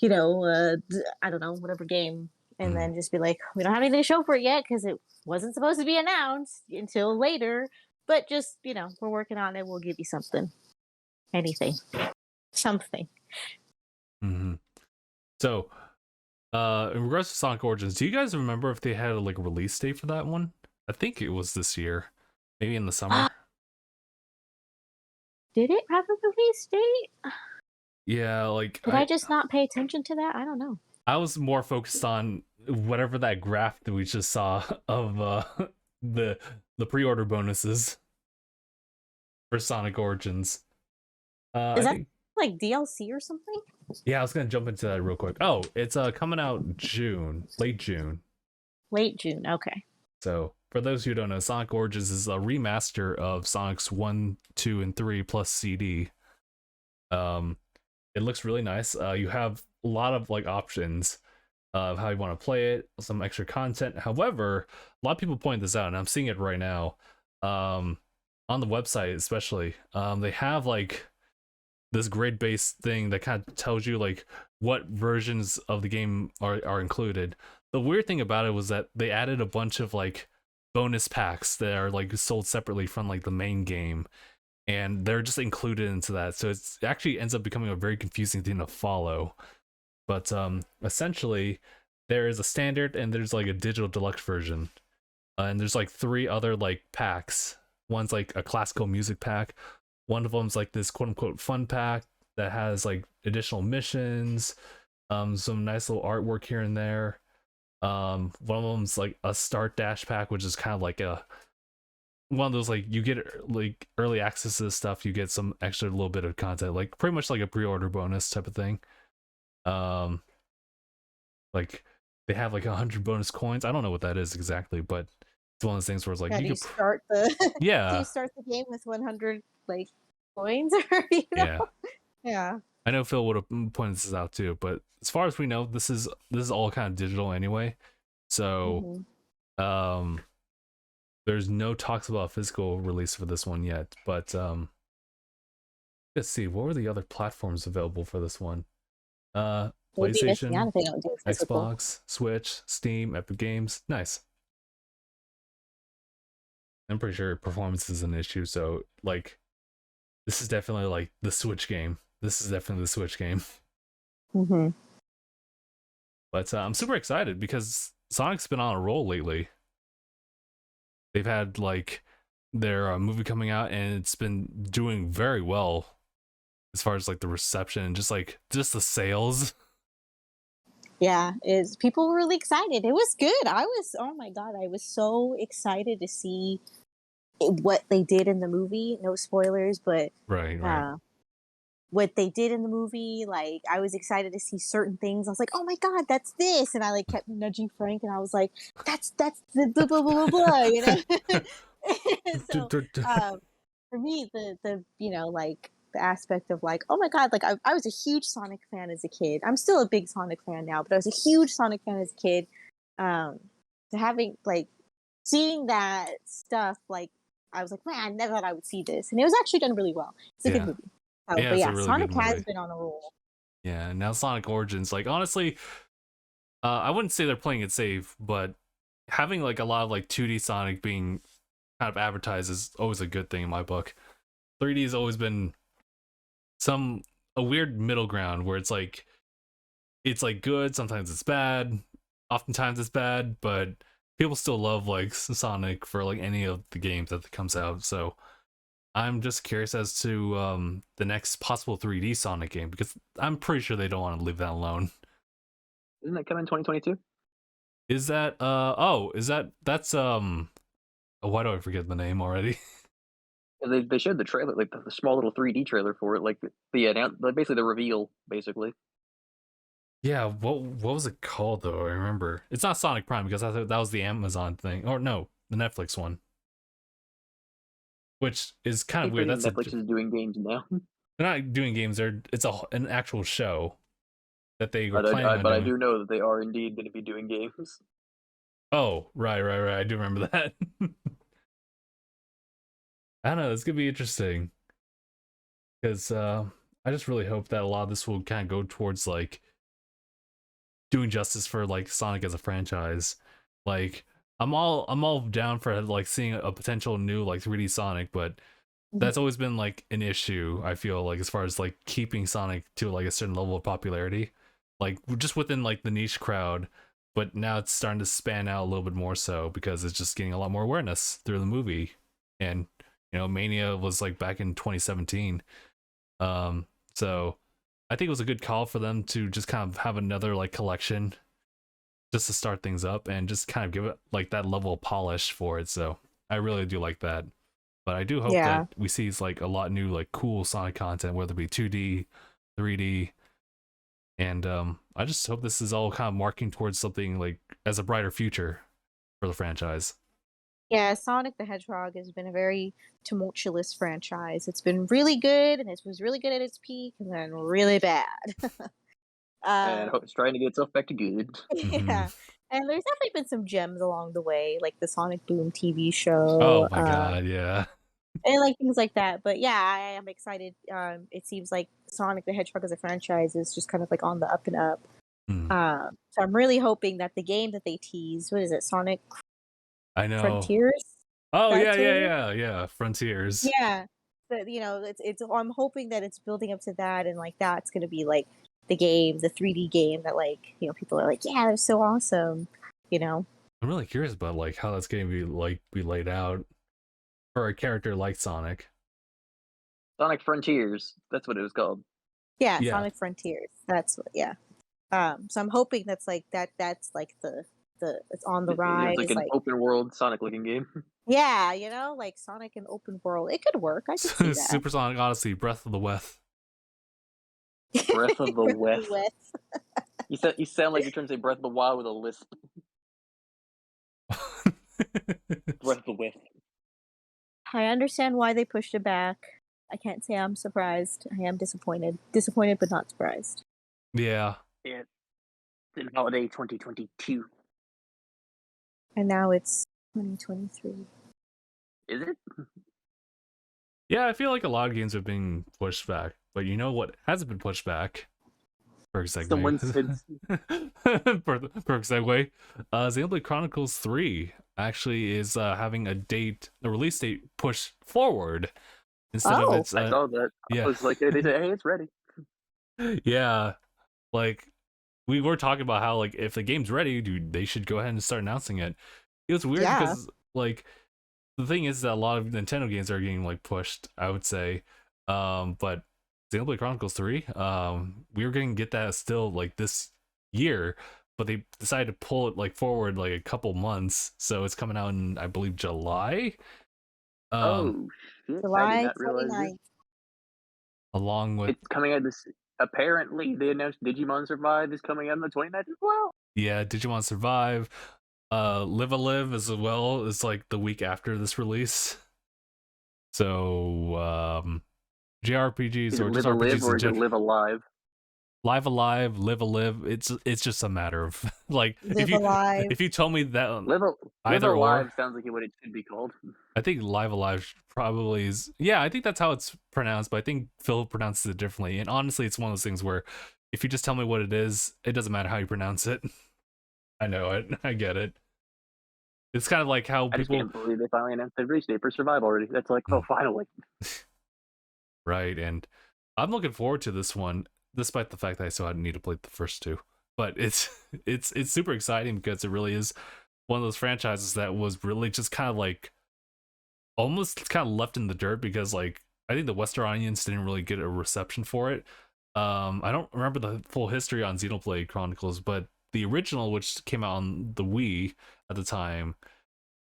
you know, I don't know, whatever game, and then just be like, we don't have anything to show for it yet because it wasn't supposed to be announced until later, but just, you know, we're working on it, we'll give you something, anything, something. So in regards to Sonic Origins, do you guys remember if they had like a release date for that one? I think it was this year, Maybe in the summer. Did it have a release date? Yeah, like Did I just not pay attention to that? I don't know. I was more focused on whatever that graph that we just saw of the pre-order bonuses for Sonic Origins. Is that like DLC or something? Yeah, I was gonna jump into that real quick. Oh, it's coming out June, late June. Late June, okay. So for those who don't know, Sonic Origins is a remaster of Sonic's 1, 2, and 3 plus CD. It looks really nice. You have a lot of like options of how you want to play it, some extra content. However, a lot of people point this out, and I'm seeing it right now. On the website, especially, they have like this grid-based thing that kind of tells you like what versions of the game are included. The weird thing about it was that they added a bunch of like bonus packs that are like sold separately from like the main game, and they're just included into that, so it actually ends up becoming a very confusing thing to follow. But essentially there is a standard and there's like a digital deluxe version, and there's like 3 other like packs. One's like a classical music pack, one of them's like this quote-unquote fun pack that has like additional missions, some nice little artwork here and there. One of them's like a start dash pack, which is kind of like a one of those like you get like early access to this stuff, you get some extra little bit of content, like pretty much like a pre-order bonus type of thing. Like they have like 100 bonus coins. I don't know what that is exactly, but it's one of those things where it's like do you start the yeah. Do you start the game with 100 like coins or you know? Yeah. I know Phil would have pointed this out too, but as far as we know, this is all kind of digital anyway. So there's no talks about a physical release for this one yet, but let's see, what were the other platforms available for this one? PlayStation, Xbox, Switch, Steam, Epic Games. Nice. I'm pretty sure performance is an issue, so like this is definitely like the Switch game. This is definitely the Switch game. But I'm super excited because Sonic's been on a roll lately. They've had like their movie coming out, and it's been doing very well as far as like the reception and just the sales. Yeah, people were really excited. It was good. Oh my god, I was so excited to see what they did in the movie. No spoilers, but right. What they did in the movie, like I was excited to see certain things. I was like, oh my god, that's this, and I like kept nudging Frank, and I was like, that's the blah blah blah blah, you know. So for me, the you know, like the aspect of like, oh my god, like I was a huge Sonic fan as a kid. I'm still a big Sonic fan now, but I was a huge Sonic fan as a kid. So having like seeing that stuff, like I was like, man, I never thought I would see this, and it was actually done really well. It's a good movie. But yeah, really Sonic has been on a roll. Yeah, and now Sonic Origins, like honestly, I wouldn't say they're playing it safe, but having like a lot of like 2D Sonic being kind of advertised is always a good thing in my book. 3D has always been a weird middle ground where it's like good, sometimes it's bad, oftentimes it's bad, but people still love like Sonic for like any of the games that comes out. So I'm just curious as to the next possible 3D Sonic game, because I'm pretty sure they don't want to leave that alone. Isn't that coming in 2022? Is that that's why do I forget the name already? They showed the trailer, like the small little 3D trailer for it, like basically the reveal, basically. Yeah, what was it called though? I remember it's not Sonic Prime, because I thought that was the Amazon thing, or no, the Netflix one. Which is kind of weird. That's Netflix is doing games now. They're not doing games. It's an actual show that they were planning on but doing. I do know that they are indeed going to be doing games. Oh, right. I do remember that. I don't know. It's gonna be interesting because I just really hope that a lot of this will kind of go towards like doing justice for like Sonic as a franchise. Like I'm all down for like seeing a potential new like 3D Sonic, but that's always been like an issue, I feel like, as far as like keeping Sonic to like a certain level of popularity, like just within like the niche crowd. But now it's starting to span out a little bit more so because it's just getting a lot more awareness through the movie. and Mania was like back in 2017. So I think it was a good call for them to just kind of have another like collection just to start things up and just kind of give it like that level of polish for it. So I really do like that. But I do hope that we see like a lot new like cool Sonic content, whether it be 2D, 3D, and I just hope this is all kind of marking towards something like as a brighter future for the franchise. Yeah, Sonic the Hedgehog has been a very tumultuous franchise. It's been really good, and it was really good at its peak, and then really bad. And I hope it's trying to get itself back to good. Yeah, and there's definitely been some gems along the way, like the Sonic Boom TV show. Oh my god, yeah. And like things like that. But yeah, I am excited. It seems like Sonic the Hedgehog as a franchise is just kind of like on the up and up. So I'm really hoping that the game that they tease, what is it, Sonic I know. Frontiers? Oh yeah. Frontiers. Yeah. But it's I'm hoping that it's building up to that, and like that's gonna be like the game, the 3D game that like people are like, yeah, that's so awesome. I'm really curious about like how that's going to be laid out for a character like Sonic. Sonic Frontiers, that's what it was called. Yeah. Sonic Frontiers. That's what. Yeah. So I'm hoping that's like that's like the it's on the rise. It's like an open world Sonic looking game. Yeah, like Sonic and open world. It could work. I could see that. Super Sonic Odyssey, Breath of the West. Breath of the West. You sound like you're trying to say Breath of the Wild with a lisp. Breath of the West. I understand why they pushed it back. I can't say I'm surprised. I am disappointed. Disappointed, but not surprised. Yeah. Yeah. In holiday 2022. And now it's 2023. Is it? Yeah, I feel like a lot of games have been pushed back. But you know what hasn't been pushed back? Perfect segue. Someone said... Perfect segue. Xenoblade Chronicles 3 actually is having a release date pushed forward. Instead of its... I saw that. Yeah. I was like, they said, hey, it's ready. Yeah. Like, we were talking about how, like, if the game's ready, dude, they should go ahead and start announcing it. It was weird because, like, the thing is that a lot of Nintendo games are getting, like, pushed, I would say. But Xenoblade Chronicles 3, we were going to get that still, like, this year, but they decided to pull it, like, forward, like, a couple months. So it's coming out in, I believe, July. Oh, shit. July 29th. Along with... It's coming out this... Apparently, they announced Digimon Survive is coming out on the 29th as well. Yeah, Digimon Survive. Live a Live as well is like the week after this release. So, JRPGs or just RPGs or is it Live Alive? Live Alive, Live a Live. It's just a matter of like if you told me that Live Alive sounds like what it should be called. I think Live Alive probably is. Yeah, I think that's how it's pronounced, but I think Phil pronounces it differently. And honestly, it's one of those things where if you just tell me what it is, it doesn't matter how you pronounce it. I know it. I get it. It's kind of like how I just can't believe they finally announced the release date for Survive already. That's like, oh, finally. Right, and I'm looking forward to this one, despite the fact that I still need to play the first two. But it's super exciting because it really is one of those franchises that was really just kind of like almost kind of left in the dirt because like I think the Western audience didn't really get a reception for it. I don't remember the full history on Xenoblade Chronicles, but the original, which came out on the Wii at the time,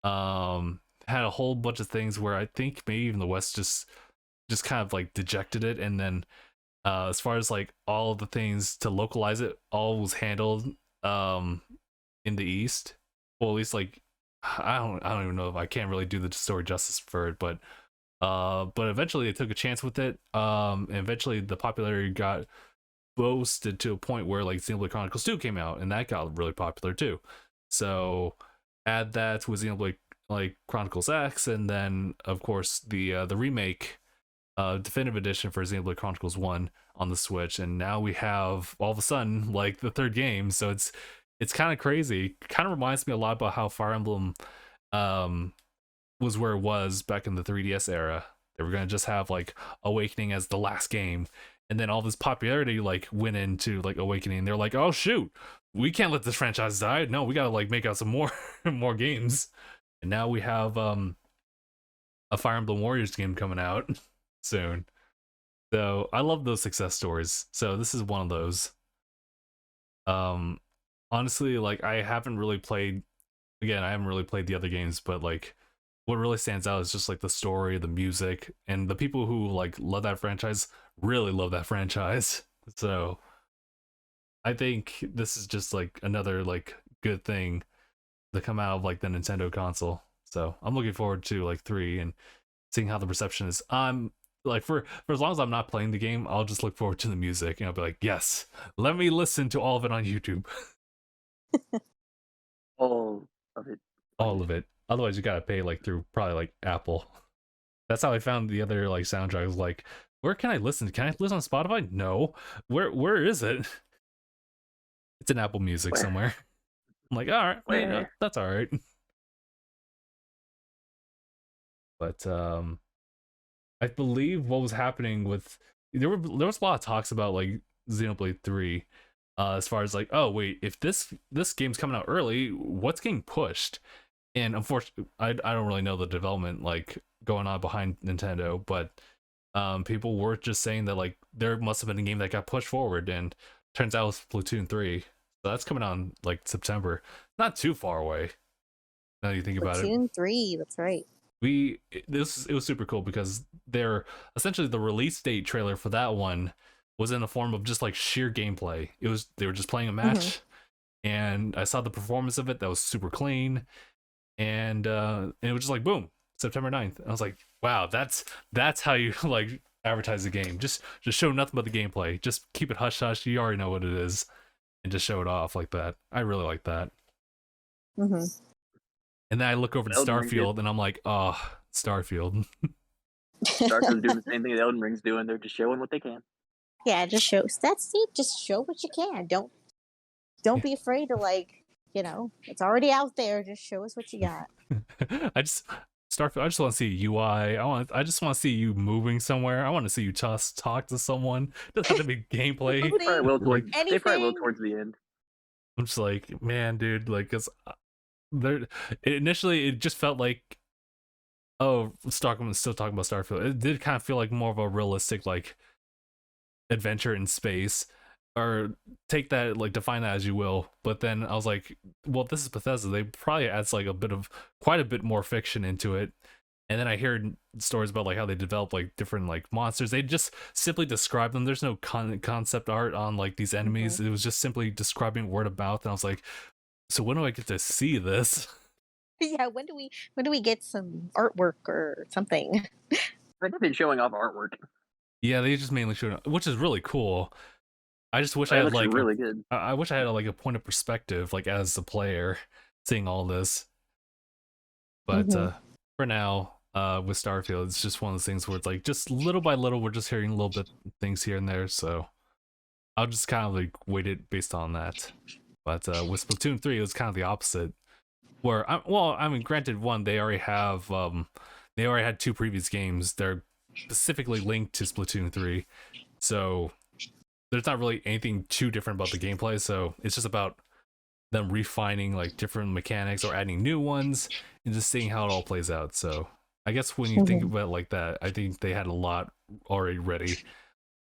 had a whole bunch of things where I think maybe even the West just kind of like dejected it, and then as far as like all of the things to localize it, all was handled in the East. Well, at least like I don't even know if I can't really do the story justice for it, but eventually they took a chance with it. And eventually the popularity got boosted to a point where like Xenoblade Chronicles 2 came out, and that got really popular too. So add that with Xenoblade like Chronicles X, and then of course the remake definitive edition for Xenoblade Chronicles 1 on the Switch, and now we have all of a sudden like the third game. So it's kind of crazy. Kind of reminds me a lot about how Fire Emblem was where it was back in the 3DS era. They were gonna just have like Awakening as the last game, and then all this popularity like went into like Awakening. They're like, oh shoot, we can't let this franchise die. No, we gotta like make out some more more games. And now we have a Fire Emblem Warriors game coming out soon. So I love those success stories. So this is one of those. Honestly, like I haven't really played the other games, but like what really stands out is just like the story, the music, and the people who like love that franchise really love that franchise. So I think this is just like another like good thing to come out of like the Nintendo console. So I'm looking forward to like 3 and seeing how the reception is. I'm like for as long as I'm not playing the game, I'll just look forward to the music and I'll be like, yes, let me listen to all of it on YouTube. All of it. All of it. Otherwise you gotta pay like through probably like Apple. That's how I found the other like soundtrack. I was like, where can I listen? Can I listen on Spotify? No. Where is it? It's in Apple Music somewhere. I'm like, all right, wait, that's all right. But I believe what was happening with there was a lot of talks about like Xenoblade 3, as far as like, oh wait, if this game's coming out early, what's getting pushed? And unfortunately, I don't really know the development like going on behind Nintendo, but people were just saying that like there must have been a game that got pushed forward, and turns out it was Splatoon 3. So that's coming out in like September, not too far away. Now that you think about it, Splatoon 3, that's right. it was super cool because they're essentially the release date trailer for that one was in the form of just like sheer gameplay. They were just playing a match, and I saw the performance of it that was super clean, and it was just like boom, September 9th. And I was like, wow, that's how you like advertise the game. Just show nothing but the gameplay. Just keep it hush hush. You already know what it is, and just show it off like that. I really like that. And then I look over to Starfield, and I'm like, oh, Starfield. Starfield's doing the same thing that Elden Ring's doing. They're just showing what they can. Yeah, just show. That's it. Just show what you can. Don't be afraid to like. It's already out there. Just show us what you got. Starfield. I just want to see UI. I just want to see you moving somewhere. I want to see you just talk to someone. It doesn't have to be gameplay. They probably will towards the end. I'm just like, man, dude, like, cause initially it just felt like, oh, Stockman's still talking about Starfield. It did kind of feel like more of a realistic like adventure in space, or take that, like define that as you will. But then I was like, well, this is Bethesda. They probably adds like quite a bit more fiction into it. And then I heard stories about like how they develop like different like monsters. They just simply describe them. There's no concept art on like these enemies. It was just simply describing word of mouth. And I was like, so when do I get to see this? Yeah, when do we get some artwork or something? They've been showing off artwork. Yeah, they just mainly showed up, which is really cool. I just wish I had like really good. I wish I had like a point of perspective, like as the player, seeing all this. But for now, with Starfield, it's just one of those things where it's like just little by little, we're just hearing a little bit things here and there. So I'll just kind of like weight it based on that. But with Splatoon 3, it was kind of the opposite. Where I mean, granted, one, they already had 2 previous games. They're specifically linked to Splatoon 3, so there's not really anything too different about the gameplay. So it's just about them refining like different mechanics or adding new ones and just seeing how it all plays out. So I guess when you think about it like that, I think they had a lot already ready.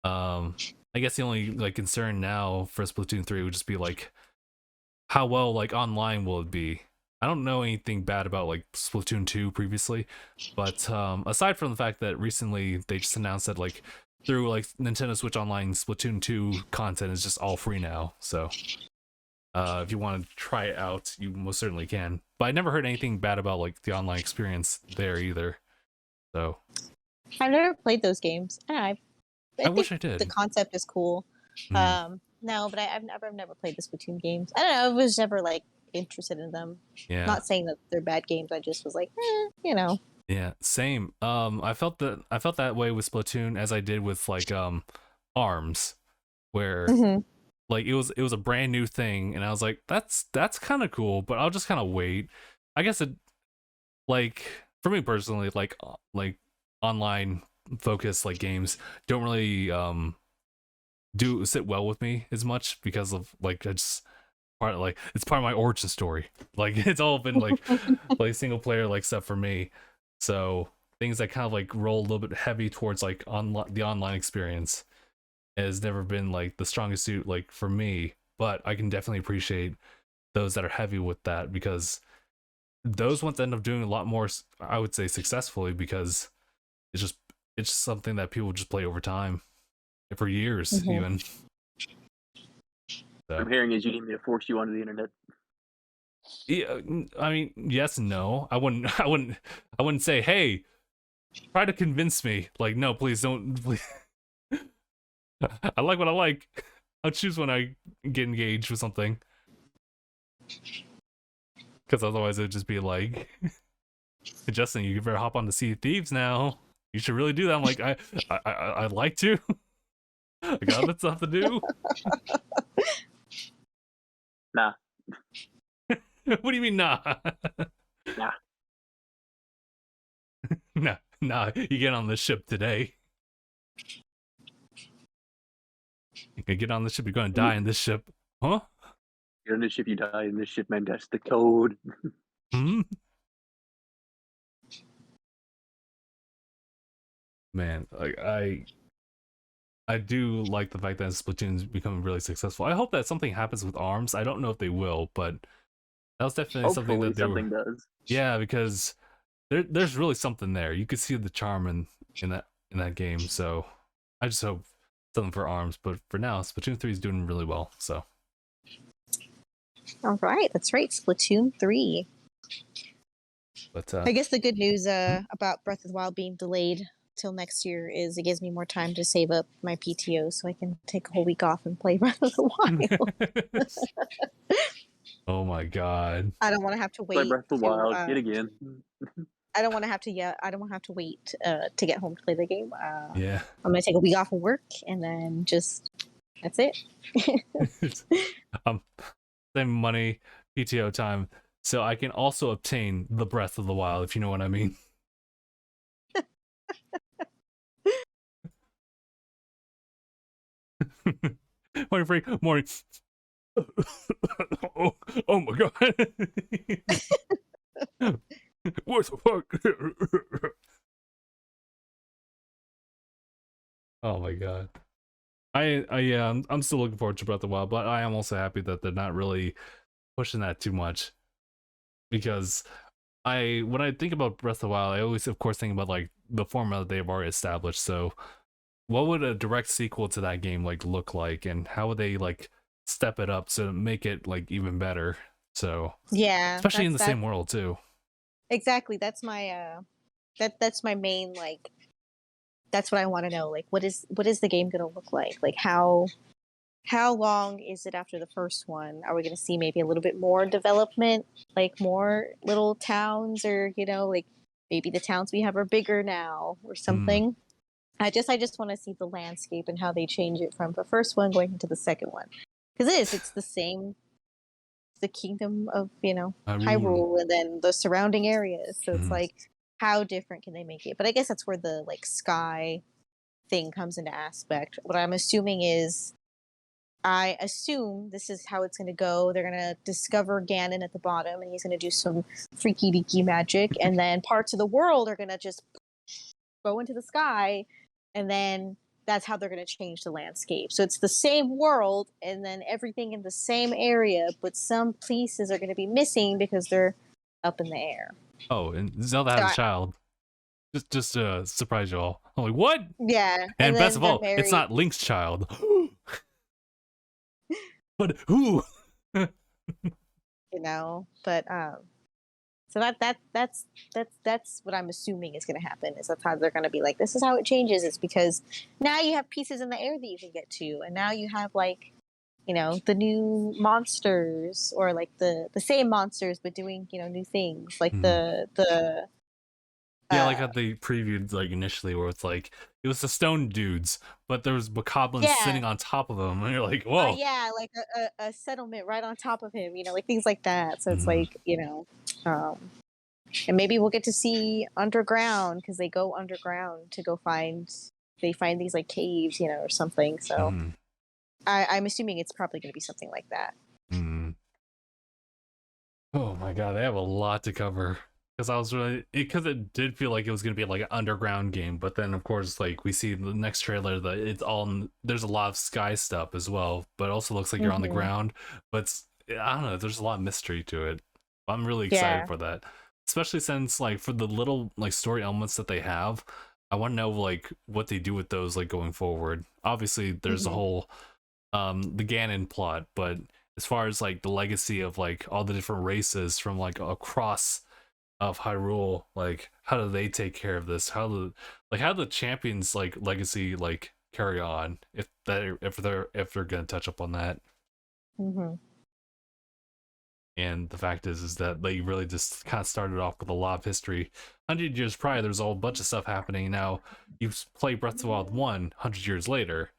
I guess the only like concern now for Splatoon 3 would just be like how well like online will it be. I don't know anything bad about like Splatoon 2 previously, but aside from the fact that recently they just announced that like through like Nintendo Switch Online, Splatoon 2 content is just all free now. So if you want to try it out, you most certainly can. But I never heard anything bad about like the online experience there either. So I've never played those games. I wish I did. The concept is cool. No, but I've never played the Splatoon games. I don't know. I was never like interested in them. Yeah. Not saying that they're bad games. I just was like, Yeah, same. I felt that way with Splatoon as I did with like ARMS, where like it was a brand new thing, and I was like, that's kind of cool, but I'll just kind of wait. I guess it, like for me personally, like online focused like games don't really do sit well with me as much because of like it's part of my origin story. Like it's all been like single player like stuff for me. So things that kind of like roll a little bit heavy towards like the online experience has never been like the strongest suit like for me, but I can definitely appreciate those that are heavy with that, because those ones end up doing a lot more, I would say, successfully, because it's something that people just play over time for years even. So. What I'm hearing is you need me to force you onto the internet. Yeah, I mean, yes and no. I wouldn't say, hey, try to convince me. Like, no, please don't. Please. I like what I like. I'll choose when I get engaged with something. Because otherwise it'd just be like, Justin, you better hop on the Sea of Thieves now. You should really do that. I'm like, I'd like to. I got other stuff to do. Nah. What do you mean, nah? Nah. Nah. You get on the ship today. You get on the ship, you're gonna die in this ship. Huh? You're on this ship, you die in this ship, man. That's the code. Man, like I do like the fact that Splatoon's becoming really successful. I hope that something happens with ARMS. I don't know if they will, but that was definitely something that something does. Yeah, because there's really something there. You could see the charm in that game. So I just hope something for ARMS. But for now, Splatoon 3 is doing really well. So. All right, that's right, Splatoon 3. But I guess the good news about Breath of the Wild being delayed till next year is it gives me more time to save up my PTO so I can take a whole week off and play Breath of the Wild. Oh my god! I don't want to have to wait. Play Breath of the Wild yet again. I don't want to have to. Yeah, I don't want to have to wait to get home to play the game. Yeah, I'm gonna take a week off of work and then just that's it. Same money, PTO time, so I can also obtain the Breath of the Wild, if you know what I mean. Morning, Freak. Morning. Oh my god. What the fuck? Oh my god. I'm still looking forward to Breath of the Wild, but I am also happy that they're not really pushing that too much. Because when I think about Breath of the Wild, I always of course think about like the formula they've already established. So what would a direct sequel to that game like look like, and how would they like step it up to make it like even better? So yeah, especially in the same world too. Exactly. That's my that's my main like that's what I want to know. Like what is the game gonna look like? Like how long is it after the first one? Are we gonna see maybe a little bit more development, like more little towns, or like maybe the towns we have are bigger now or something? I just want to see the landscape and how they change it from the first one going into the second one. Because it's the same, the kingdom of, Hyrule and then the surrounding areas. So it's like, how different can they make it? But I guess that's where the like sky thing comes into aspect. What I'm assuming is, I assume this is how it's going to go. They're going to discover Ganon at the bottom and he's going to do some freaky deaky magic. And then parts of the world are going to just go into the sky. And then that's how they're going to change the landscape. So it's the same world and then everything in the same area, but some pieces are going to be missing because they're up in the air. Oh, and Zelda has a child. Just to surprise you all. I'm like, what? Yeah. And best of all, it's not Link's child. But who? But so that's what I'm assuming is going to happen. Is that's how they're going to be like, this is how it changes. It's because now you have pieces in the air that you can get to, and now you have like, the new monsters, or like the same monsters but doing new things, like the yeah, like how they previewed like initially, where it's like it was the stone dudes, but there was bokoblins sitting on top of them, and you're like, whoa. Yeah, like a settlement right on top of him, like things like that. So it's like, and maybe we'll get to see underground, because they go underground to go find these like caves, or something. So I'm assuming it's probably going to be something like that. Oh my god, they have a lot to cover. because I was really, because it did feel like it was gonna be like an underground game, but then of course like we see the next trailer that it's all, there's a lot of sky stuff as well, but it also looks like you're on the ground. But I don't know, there's a lot of mystery to it. I'm really excited for that, especially since like for the little like story elements that they have, I want to know like what they do with those like going forward. Obviously, there's a whole the Ganon plot, but as far as like the legacy of like all the different races from like across of Hyrule, like how do they take care of this? How the champions like legacy like carry on if they're gonna touch up on that. And the fact is that they really just kind of started off with a lot of history. 100 years prior, there's a whole bunch of stuff happening. Now you've played Breath of the Wild 100 years later,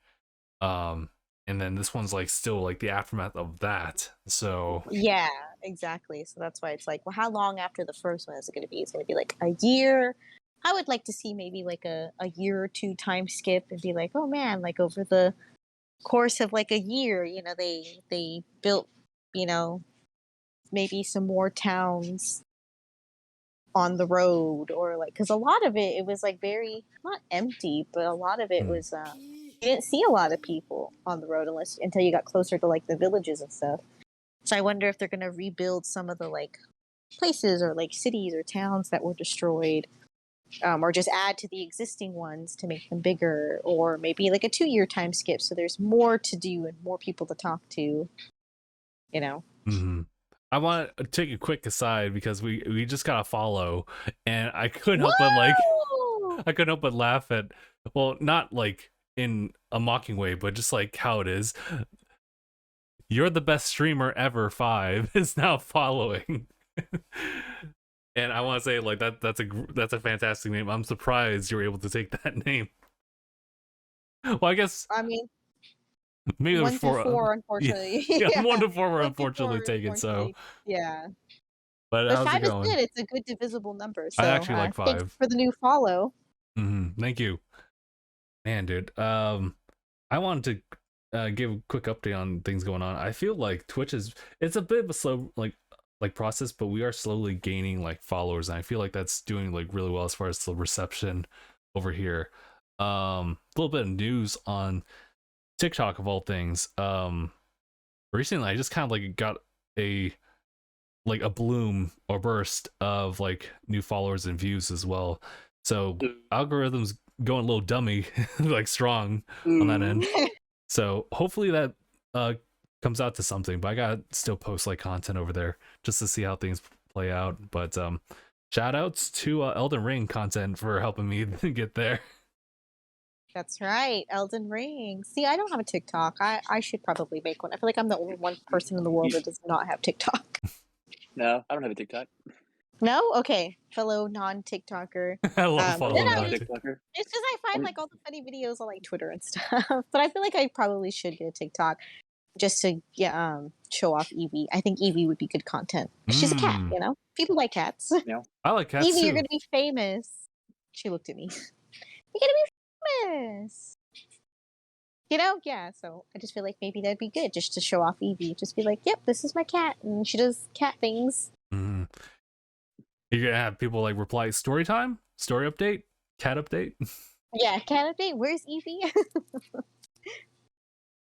and then this one's like still like the aftermath of that. So yeah, exactly. So that's why it's like, well, how long after the first one is it going to be? It's going to be like a year. I would like to see maybe like a year or two time skip and be like, oh man, like over the course of like a year, you know, they built, you know, maybe some more towns on the road, or like, because a lot of it was like very not empty, but a lot of it was you didn't see a lot of people on the road until you got closer to like the villages and stuff. So I wonder if they're gonna rebuild some of the like places or like cities or towns that were destroyed, or just add to the existing ones to make them bigger, or maybe like a 2-year time skip so there's more to do and more people to talk to, you know. I want to take a quick aside because we just got a follow, and I couldn't help but laugh at, well, not like in a mocking way, but just like how it is. You're the best streamer ever 5 is now following. And I want to say like that's a fantastic name. I'm surprised you were able to take that name. Well, I guess maybe 1 through 4, unfortunately. Yeah, 1 to 4 were unfortunately taken. So yeah, but how's 5 it going? is good. It's a good divisible number. So I actually like 5. Thanks for the new follow. Thank you, man, dude. I wanted to give a quick update on things going on. I feel like Twitch it's a bit of a slow like process, but we are slowly gaining like followers, and I feel like that's doing like really well as far as the reception over here. A little bit of news on TikTok of all things. Recently I just kind of like got a bloom or burst of like new followers and views as well. So algorithms going a little dummy like strong on that end. So hopefully that comes out to something, but I gotta still post like content over there just to see how things play out. But shout outs to Elden Ring content for helping me get there. That's right, Elden Ring. See, I don't have a TikTok. I should probably make one. I feel like I'm the only one person in the world that does not have TikTok. No, I don't have a TikTok. No? Okay. Fellow non-TikToker. I love following TikToker. It's just I find like all the funny videos on like Twitter and stuff. But I feel like I probably should get a TikTok just to show off Evie. I think Evie would be good content. She's a cat, you know? People like cats. Yeah. I like cats Evie, too. you're gonna be famous. She looked at me. You're gonna be famous. You know? Yeah, so I just feel like maybe that'd be good just to show off Evie. Just be like, yep, this is my cat, and she does cat things. You're gonna have people like reply story time, story update, cat update. Yeah, cat update. Where's Evie?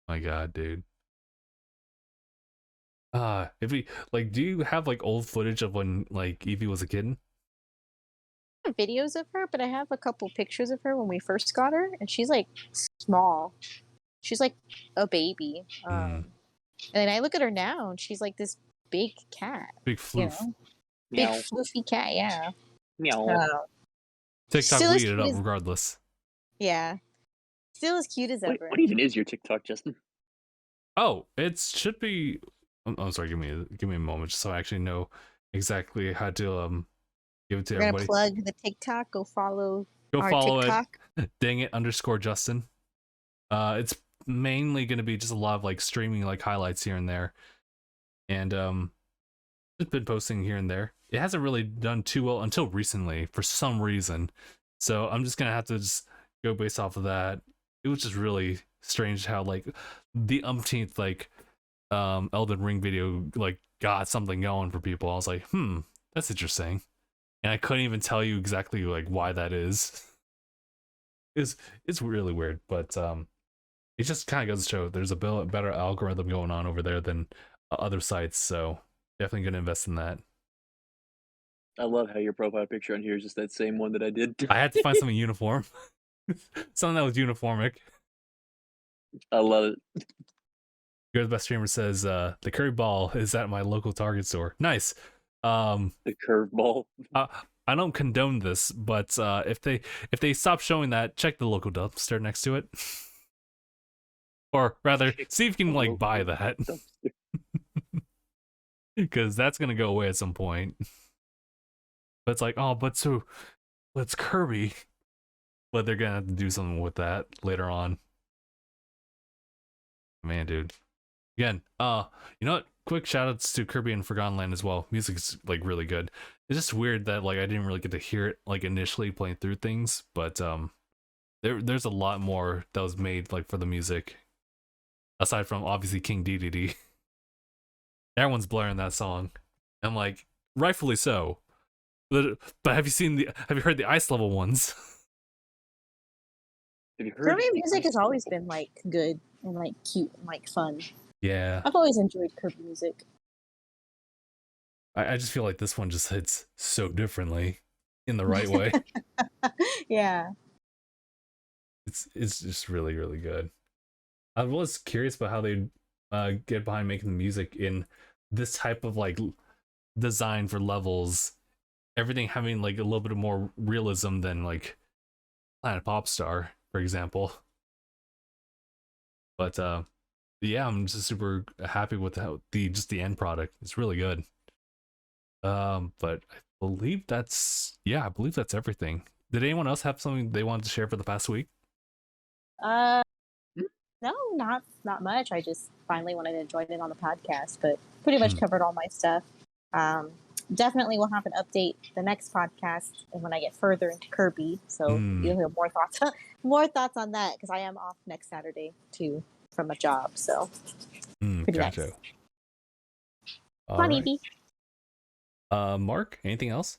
My God, dude. If we like, do you have like old footage of when like Evie was a kitten? I have videos of her, but I have a couple pictures of her when we first got her, and she's like small. She's like a baby. And then I look at her now, and she's like this big cat. Big floof. You know? Big floofy cat, yeah. Meow. TikTok weeded up regardless. Yeah. Still as cute as ever. What even is your TikTok, Justin? Oh, it should be. I'm sorry. Give me a moment, just so I actually know exactly how to give it to everybody. We're gonna plug the TikTok. Go follow. Our follow TikTok. it. DangIT_Justin. It's mainly gonna be just a lot of like streaming like highlights here and there, and just been posting here and there. It hasn't really done too well until recently for some reason, so I'm just gonna have to just go based off of that. It was just really strange how like the umpteenth like Elden Ring video like got something going for people. I was like, that's interesting. and I couldn't even tell you exactly like why that is. It's really weird, but it just kind of goes to show there's a better algorithm going on over there than other sites, so definitely gonna invest in that. I love how your profile picture on here is just that same one that I did. I had to find something uniform, something that was uniformic. I love it. You're the best streamer says the Kirby ball is at my local Target store. Nice. The curveball. I don't condone this, but if they stop showing that, check the local dumpster next to it. Or rather, see if you can like buy that. Because that's gonna go away at some point. But it's like, oh, but it's Kirby. But they're gonna have to do something with that later on. Man, dude. Again, you know what? Quick shout outs to Kirby and Forgotten Land as well. Music's like really good. It's just weird that like I didn't really get to hear it like initially playing through things, but there's a lot more that was made like for the music. Aside from obviously King DDD. Everyone's blaring that song. I'm like, rightfully so. But have you heard the ice level ones? Kirby music has always been like good and like cute and like fun. Yeah. I've always enjoyed Kirby music. I just feel like this one just hits so differently in the right way. Yeah. It's just really, really good. I was curious about how they get behind making the music in this type of like design for levels. Everything having like a little bit more realism than like Planet Popstar, for example. But yeah, I'm just super happy with how the end product. It's really good. But I believe that's everything. Did anyone else have something they wanted to share for the past week? No, not much. I just finally wanted to join in on the podcast, but pretty much covered all my stuff. Definitely will have an update the next podcast and when I get further into Kirby. So you'll hear more thoughts on that because I am off next Saturday too from a job. So pretty gotcha. nice. Fun, Evie. Mark, anything else?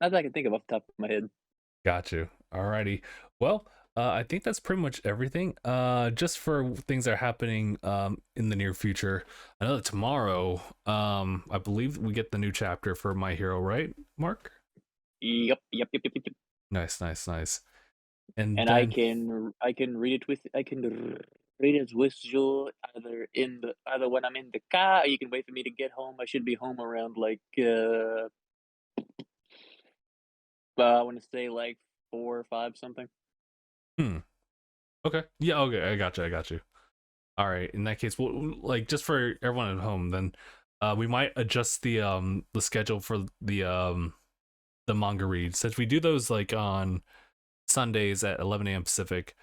Not that I can think of off the top of my head. Got you. Alrighty. Well, I think that's pretty much everything. Just for things that are happening in the near future. I know that tomorrow, I believe we get the new chapter for My Hero, right, Mark? Yep. Nice. And then, I can read it with you either when I'm in the car or you can wait for me to get home. I should be home around like I want to say like 4 or 5 something. Okay. Yeah, okay. I got you. All right. In that case, well, like just for everyone at home, then we might adjust the schedule for the manga reads. Since we do those like on Sundays at 11 a.m. Pacific.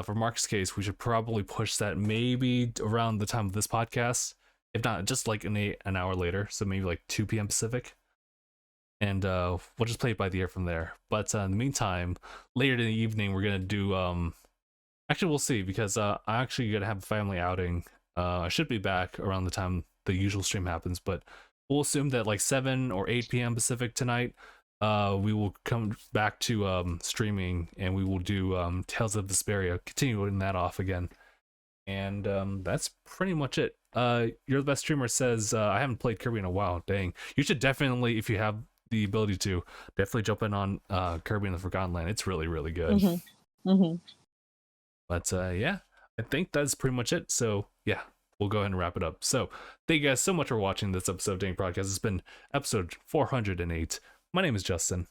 For Mark's case, we should probably push that maybe around the time of this podcast. If not, just like an hour later. So maybe like 2 p.m. Pacific. And we'll just play it by the ear from there. But in the meantime, later in the evening, we're going to do... actually, we'll see, because I'm actually going to have a family outing. I should be back around the time the usual stream happens, but we'll assume that like 7 or 8 p.m. Pacific tonight, we will come back to streaming, and we will do Tales of Vesperia, continuing that off again. And that's pretty much it. You're the best streamer says, I haven't played Kirby in a while. Dang. You should definitely, if you have the ability to, definitely jump in on Kirby in the Forgotten Land. It's really, really good. But yeah, I think that's pretty much it. So yeah, we'll go ahead and wrap it up. So thank you guys so much for watching this episode of DangIT Prodcast. It's been episode 408. My name is Justin.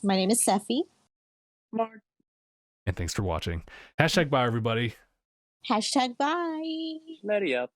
My name is Sephi. Mark. And thanks for watching. #bye, everybody. #bye. Let it up.